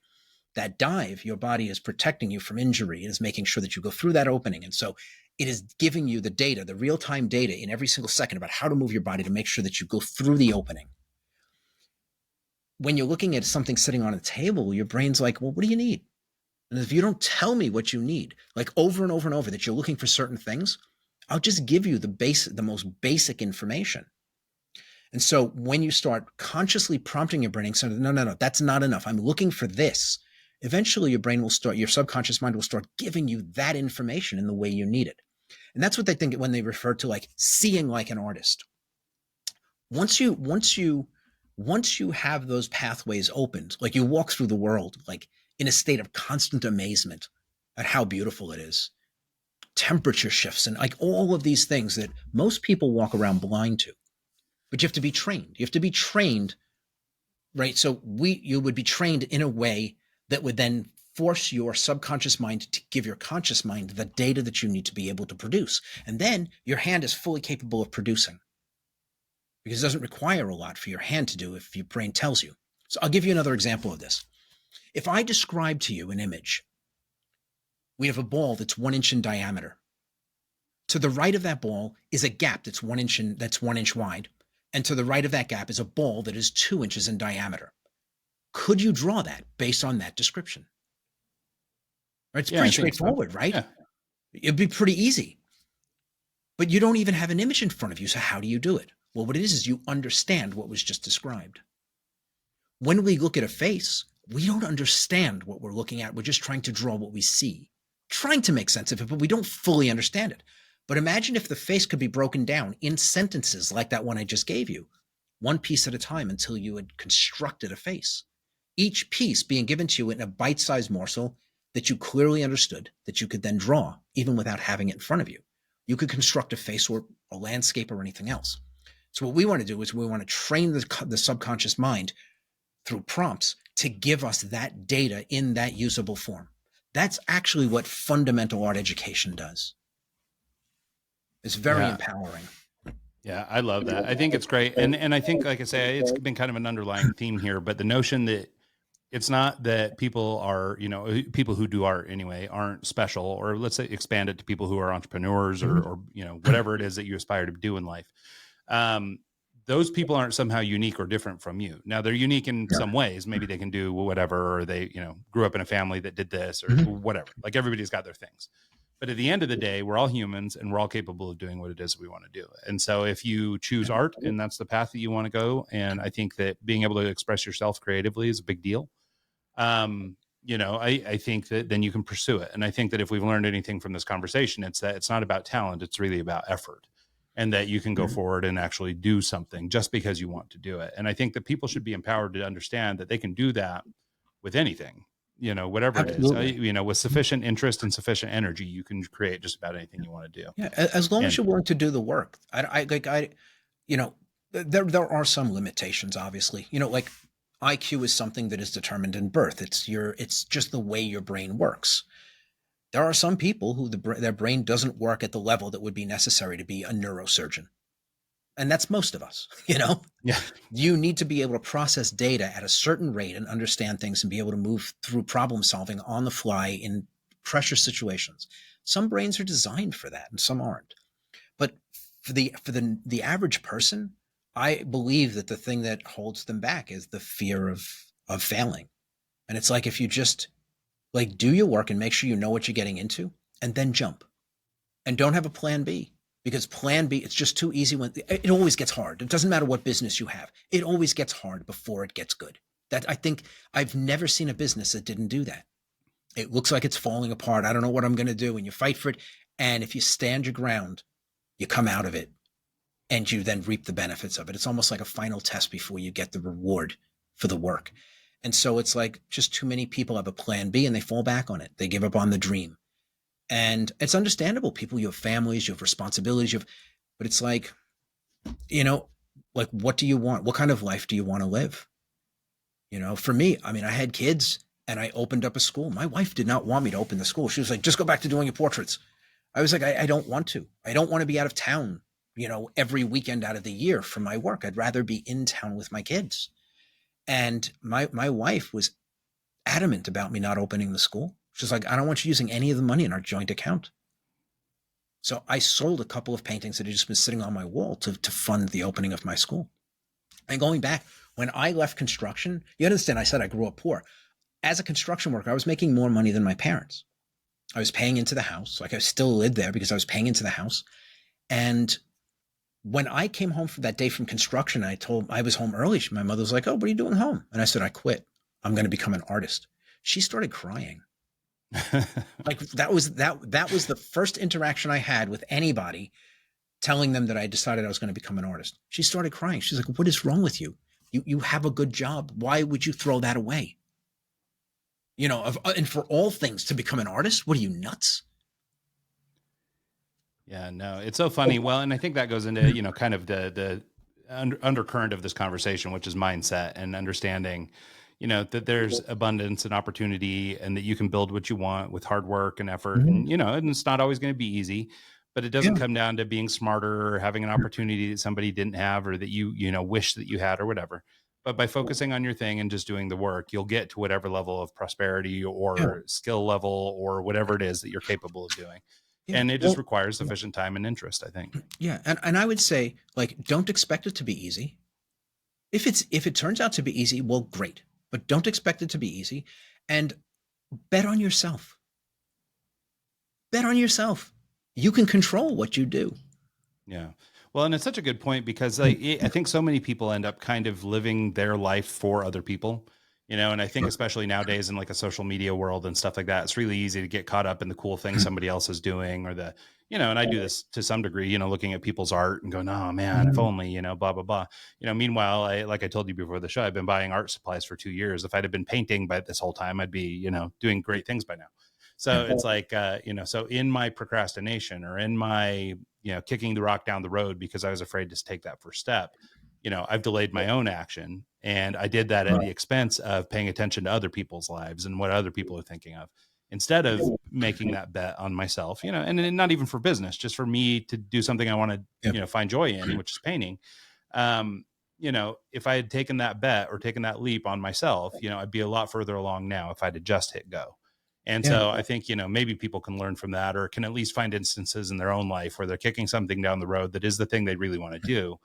that dive, your body is protecting you from injury. It is making sure that you go through that opening. And so it is giving you the data, the real-time data in every single second about how to move your body to make sure that you go through the opening. When you're looking at something sitting on a table, your brain's like, well, what do you need? And if you don't tell me what you need, like over and over and over, that you're looking for certain things, I'll just give you the most basic information. And so when you start consciously prompting your brain, saying, no, that's not enough. I'm looking for this. Eventually your subconscious mind will start giving you that information in the way you need it. And that's what they think when they refer to like seeing like an artist. Once you have those pathways opened, like you walk through the world, like in a state of constant amazement at how beautiful it is, temperature shifts and like all of these things that most people walk around blind to. But you have to be trained. You have to be trained, right? So you would be trained in a way that would then force your subconscious mind to give your conscious mind the data that you need to be able to produce. And then your hand is fully capable of producing, because it doesn't require a lot for your hand to do if your brain tells you. So I'll give you another example of this. If I describe to you an image, we have a ball that's 1 inch in diameter. To the right of that ball is a gap that's 1 inch wide. And to the right of that gap is a ball that is 2 inches in diameter. Could you draw that based on that description? It's pretty straightforward, so. Right? Yeah. It'd be pretty easy. But you don't even have an image in front of you, so how do you do it? Well, what it is you understand what was just described. When we look at a face, we don't understand what we're looking at. We're just trying to draw what we see, trying to make sense of it, but we don't fully understand it. But imagine if the face could be broken down in sentences like that one I just gave you, one piece at a time until you had constructed a face. Each piece being given to you in a bite-sized morsel that you clearly understood, that you could then draw, even without having it in front of you. You could construct a face or a landscape or anything else. So what we want to do is we want to train the subconscious mind through prompts to give us that data in that usable form. That's actually what fundamental art education does. It's very empowering. Yeah, I love that. I think it's great. And I think, like I say, it's been kind of an underlying theme here, but the notion that it's not that people are, people who do art anyway, aren't special, or let's say expand it to people who are entrepreneurs or whatever it is that you aspire to do in life. Those people aren't somehow unique or different from you. Now they're unique in some ways. Maybe they can do whatever, or they, grew up in a family that did this or whatever. Like everybody's got their things. But at the end of the day, we're all humans and we're all capable of doing what it is we want to do. And so if you choose art and that's the path that you want to go, and I think that being able to express yourself creatively is a big deal. I think that then you can pursue it. And I think that if we've learned anything from this conversation, it's that it's not about talent. It's really about effort, and that you can go forward and actually do something just because you want to do it. And I think that people should be empowered to understand that they can do that with anything. Whatever Absolutely. It is, with sufficient interest and sufficient energy, you can create just about anything you want to do. Yeah. As long as you're willing to do the work. There are some limitations, obviously, like IQ is something that is determined in birth. It's just the way your brain works. There are some people who their brain doesn't work at the level that would be necessary to be a neurosurgeon. And that's most of us, Yeah. You need to be able to process data at a certain rate and understand things and be able to move through problem solving on the fly in pressure situations. Some brains are designed for that and some aren't. But for the average person, I believe that the thing that holds them back is the fear of failing. And it's like, if you just do your work and make sure you know what you're getting into, and then jump, and don't have a plan B. Because plan B, it's just too easy when it always gets hard. It doesn't matter what business you have. It always gets hard before it gets good. That I think I've never seen a business that didn't do that. It looks like it's falling apart. I don't know what I'm going to do. And you fight for it. And if you stand your ground, you come out of it and you then reap the benefits of it. It's almost like a final test before you get the reward for the work. And so it's like just too many people have a plan B and they fall back on it. They give up on the dream. And it's understandable. People, you have families, you have responsibilities, but it's like, what do you want? What kind of life do you want to live? For me, I had kids and I opened up a school. My wife did not want me to open the school. She was like, just go back to doing your portraits. I was like, I don't want to. I don't want to be out of town, every weekend out of the year for my work. I'd rather be in town with my kids. And my wife was adamant about me not opening the school. She's like, I don't want you using any of the money in our joint account. So I sold a couple of paintings that had just been sitting on my wall to fund the opening of my school. And going back, when I left construction, you understand, I said I grew up poor. As a construction worker, I was making more money than my parents. I was paying into the house. Like I still lived there because I was paying into the house. And when I came home for that day from construction, I was home early. My mother was like, "Oh, what are you doing home?" And I said, "I quit. I'm going to become an artist." She started crying. Like that was the first interaction I had with anybody telling them that I decided I was going to become an artist. She started crying. She's like, "What is wrong with you? You have a good job. Why would you throw that away? And for all things to become an artist? What are you, nuts?" Yeah, no, it's so funny. Well, and I think that goes into, kind of the undercurrent of this conversation, which is mindset and understanding, that there's abundance and opportunity and that you can build what you want with hard work and effort. Mhm. And it's not always going to be easy, but it doesn't Yeah. come down to being smarter or having an opportunity that somebody didn't have or that you wish that you had or whatever. But by focusing on your thing and just doing the work, you'll get to whatever level of prosperity Yeah. or skill level or whatever it is that you're capable of doing. Yeah. And it just Well, requires sufficient time and interest, I think. yeah. And I would say, like, don't expect it to be easy. If it turns out to be easy, well, great. But don't expect it to be easy. And bet on yourself. Bet on yourself. You can control what you do. Yeah. Well, and it's such a good point because I think so many people end up kind of living their life for other people, and I think especially nowadays in like a social media world and stuff like that, it's really easy to get caught up in the cool things somebody else is doing or and I do this to some degree, looking at people's art and going, oh man, if only, blah, blah, blah. Meanwhile, like I told you before the show, I've been buying art supplies for 2 years. If I'd have been painting by this whole time, I'd be, doing great things by now. So it's like, so in my procrastination or in my, kicking the rock down the road because I was afraid to take that first step, I've delayed my own action. And I did that at the expense of paying attention to other people's lives and what other people are thinking of instead of making that bet on myself, and not even for business, just for me to do something I want to, Yeah. find joy in, which is painting. Um, if I had taken that bet or taken that leap on myself, I'd be a lot further along now if I'd have just hit go. And Yeah. so I think, maybe people can learn from that or can at least find instances in their own life where they're kicking something down the road that is the thing they really want to do,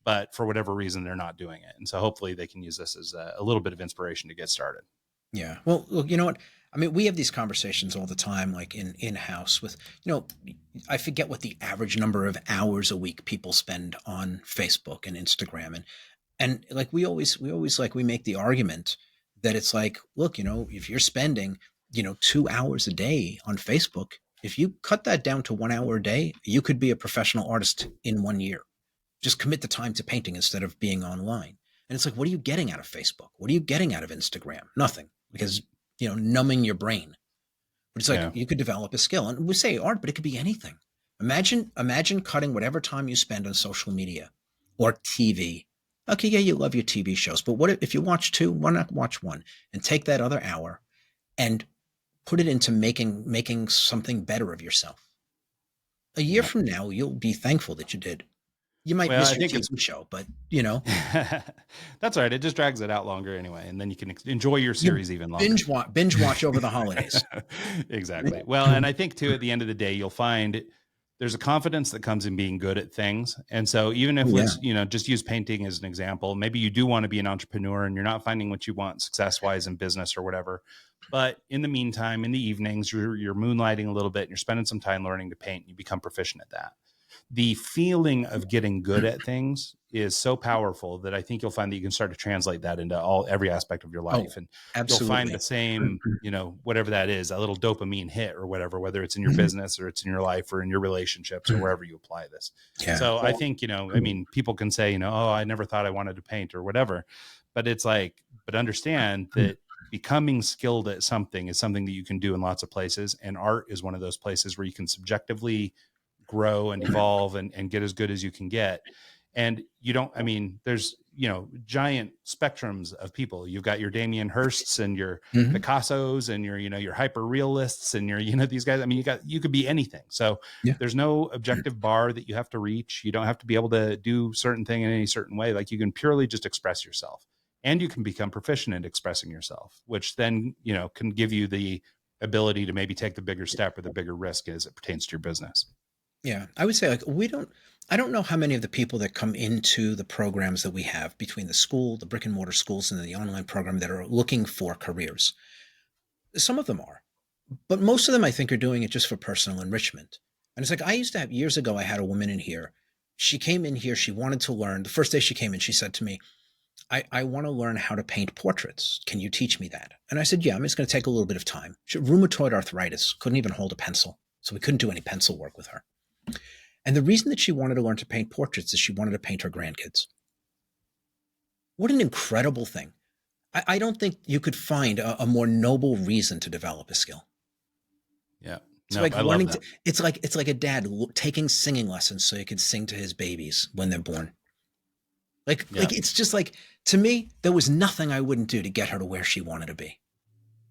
but for whatever reason, they're not doing it. And so hopefully they can use this as a little bit of inspiration to get started. Yeah. Well, look, you know what? I mean, we have these conversations all the time, like in house with, I forget what the average number of hours a week people spend on Facebook and Instagram. And like we always like we make the argument that it's like, look, if you're spending, 2 hours a day on Facebook, if you cut that down to 1 hour a day, you could be a professional artist in 1 year. Just commit the time to painting instead of being online. And it's like, what are you getting out of Facebook? What are you getting out of Instagram? Nothing, because numbing your brain. But it's like Yeah. you could develop a skill, and we say art, but it could be anything. Imagine cutting whatever time you spend on social media or TV. Okay, yeah, you love your TV shows, but what if you watch two? Why not watch one and take that other hour and put it into making something better of yourself? A year Yeah. from now, you'll be thankful that you did. You might Well, miss I your think TV it's show, but that's all right. It just drags it out longer anyway. And then you can enjoy your you series even longer. binge watch over the holidays. Exactly. Well, and I think too, at the end of the day, you'll find there's a confidence that comes in being good at things. And so even if Oh, yeah. let's, just use painting as an example, maybe you do want to be an entrepreneur and you're not finding what you want success wise in business or whatever. But in the meantime, in the evenings, you're moonlighting a little bit and you're spending some time learning to paint and you become proficient at that. The feeling of getting good at things is so powerful that I think you'll find that you can start to translate that into every aspect of your Oh, life. And you'll find absolutely. the same, whatever that is, a little dopamine hit or whatever, whether it's in your business or it's in your life or in your relationships or wherever you apply this. Yeah. So I think, I mean, people can say, oh, I never thought I wanted to paint or whatever, but it's like, but understand that becoming skilled at something is something that you can do in lots of places. And art is one of those places where you can subjectively grow and evolve and get as good as you can get. And there's, giant spectrums of people. You've got your Damien Hirsts and your Mhm. Picassos and your hyper realists and these guys. I mean, you could be anything. So Yeah. there's no objective bar that you have to reach. You don't have to be able to do certain thing in any certain way. Like you can purely just express yourself. and you can become proficient at expressing yourself, which then, can give you the ability to maybe take the bigger step or the bigger risk as it pertains to your business. Yeah, I would say like I don't know how many of the people that come into the programs that we have between the school, the brick and mortar schools, and the online program that are looking for careers. Some of them are, but most of them I think are doing it just for personal enrichment. And it's like I used to have years ago, I had a woman in here. She came in here, she wanted to learn. The first day she came in, she said to me, I want to learn how to paint portraits. Can you teach me that? And I said, yeah, I'm just going to take a little bit of time. She had rheumatoid arthritis, couldn't even hold a pencil. So we couldn't do any pencil work with her. And the reason that she wanted to learn to paint portraits is she wanted to paint her grandkids. What an incredible thing. I don't think you could find a more noble reason to develop a skill. Yeah. It's like wanting to, it's like a dad taking singing lessons so he could sing to his babies when they're born. Like it's just like, to me, there was nothing I wouldn't do to get her to where she wanted to be.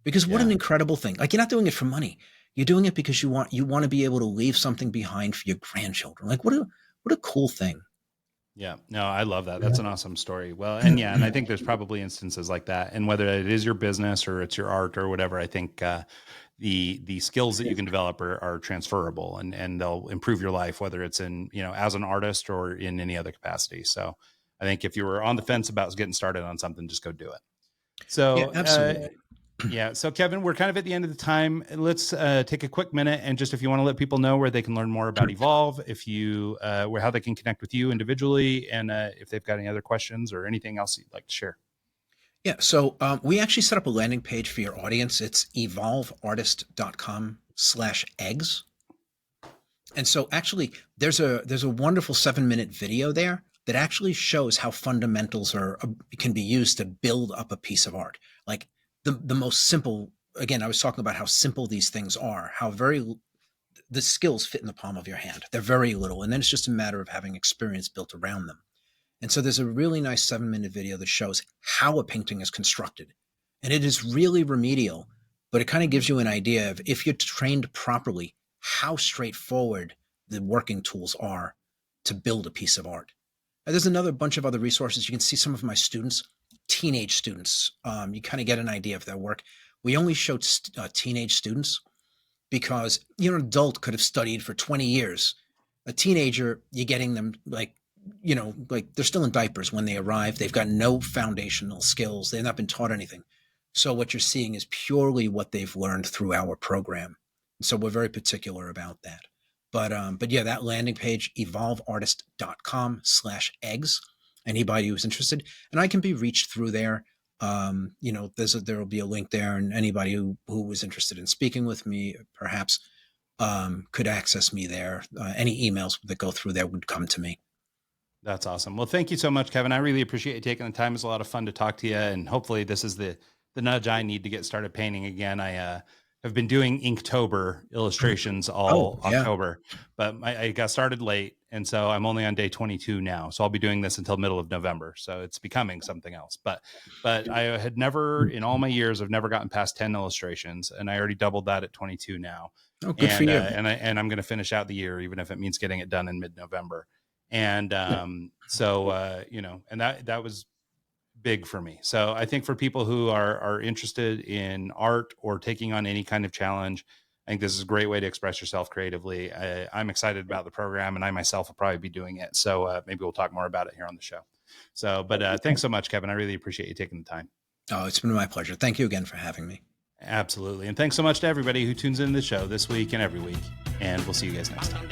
Because what an incredible thing. Like, you're not doing it for money. You're doing it because you want to be able to leave something behind for your grandchildren. Like, what a cool thing. Yeah, no, I love that. That's an awesome story. Well, and I think there's probably instances like that. And whether it is your business or it's your art or whatever, I think the skills that you can develop are transferable, and they'll improve your life, whether it's in, as an artist or in any other capacity. So I think if you were on the fence about getting started on something, just go do it. So yeah, absolutely. So Kevin, we're kind of at the end of the time. Let's take a quick minute and just, if you want to let people know where they can learn more about Evolve, if you how they can connect with you individually, and if they've got any other questions or anything else you'd like to share. Yeah, so we actually set up a landing page for your audience. It's evolveartist.com/eggs. And so actually there's a wonderful 7-minute video there that actually shows how fundamentals can be used to build up a piece of art. Like the most simple, again, I was talking about how simple these things are, how the skills fit in the palm of your hand. They're very little. And then it's just a matter of having experience built around them. And so there's a really nice 7-minute video that shows how a painting is constructed. And it is really remedial, but it kind of gives you an idea of, if you're trained properly, how straightforward the working tools are to build a piece of art. There's another bunch of other resources. You can see some of my students, teenage students. You kind of get an idea of their work. We only showed teenage students because, an adult could have studied for 20 years. A teenager, you're getting them like they're still in diapers when they arrive. They've got no foundational skills. They've not been taught anything. So what you're seeing is purely what they've learned through our program. So we're very particular about that. But yeah, that landing page, evolveartist.com/eggs. Anybody who's interested, and I can be reached through there. There will be a link there, and anybody who was interested in speaking with me, perhaps, could access me there. Any emails that go through there would come to me. That's awesome. Well, thank you so much, Kevin. I really appreciate you taking the time. It's a lot of fun to talk to you, and hopefully this is the nudge I need to get started painting again. I have been doing Inktober illustrations all October, but I got started late, and so I'm only on day 22 now. So I'll be doing this until middle of November. So it's becoming something else. But I had never, in all my years, I've never gotten past 10 illustrations, and I already doubled that at 22 now. Oh, good for you. And I'm going to finish out the year, even if it means getting it done in mid-November. And and that was big for me. So I think for people who are interested in art or taking on any kind of challenge, I think this is a great way to express yourself creatively. I'm excited about the program, and I myself will probably be doing it. So maybe we'll talk more about it here on the show. So, but thanks so much, Kevin. I really appreciate you taking the time. Oh, it's been my pleasure. Thank you again for having me. Absolutely. And thanks so much to everybody who tunes into the show this week and every week. And we'll see you guys next time.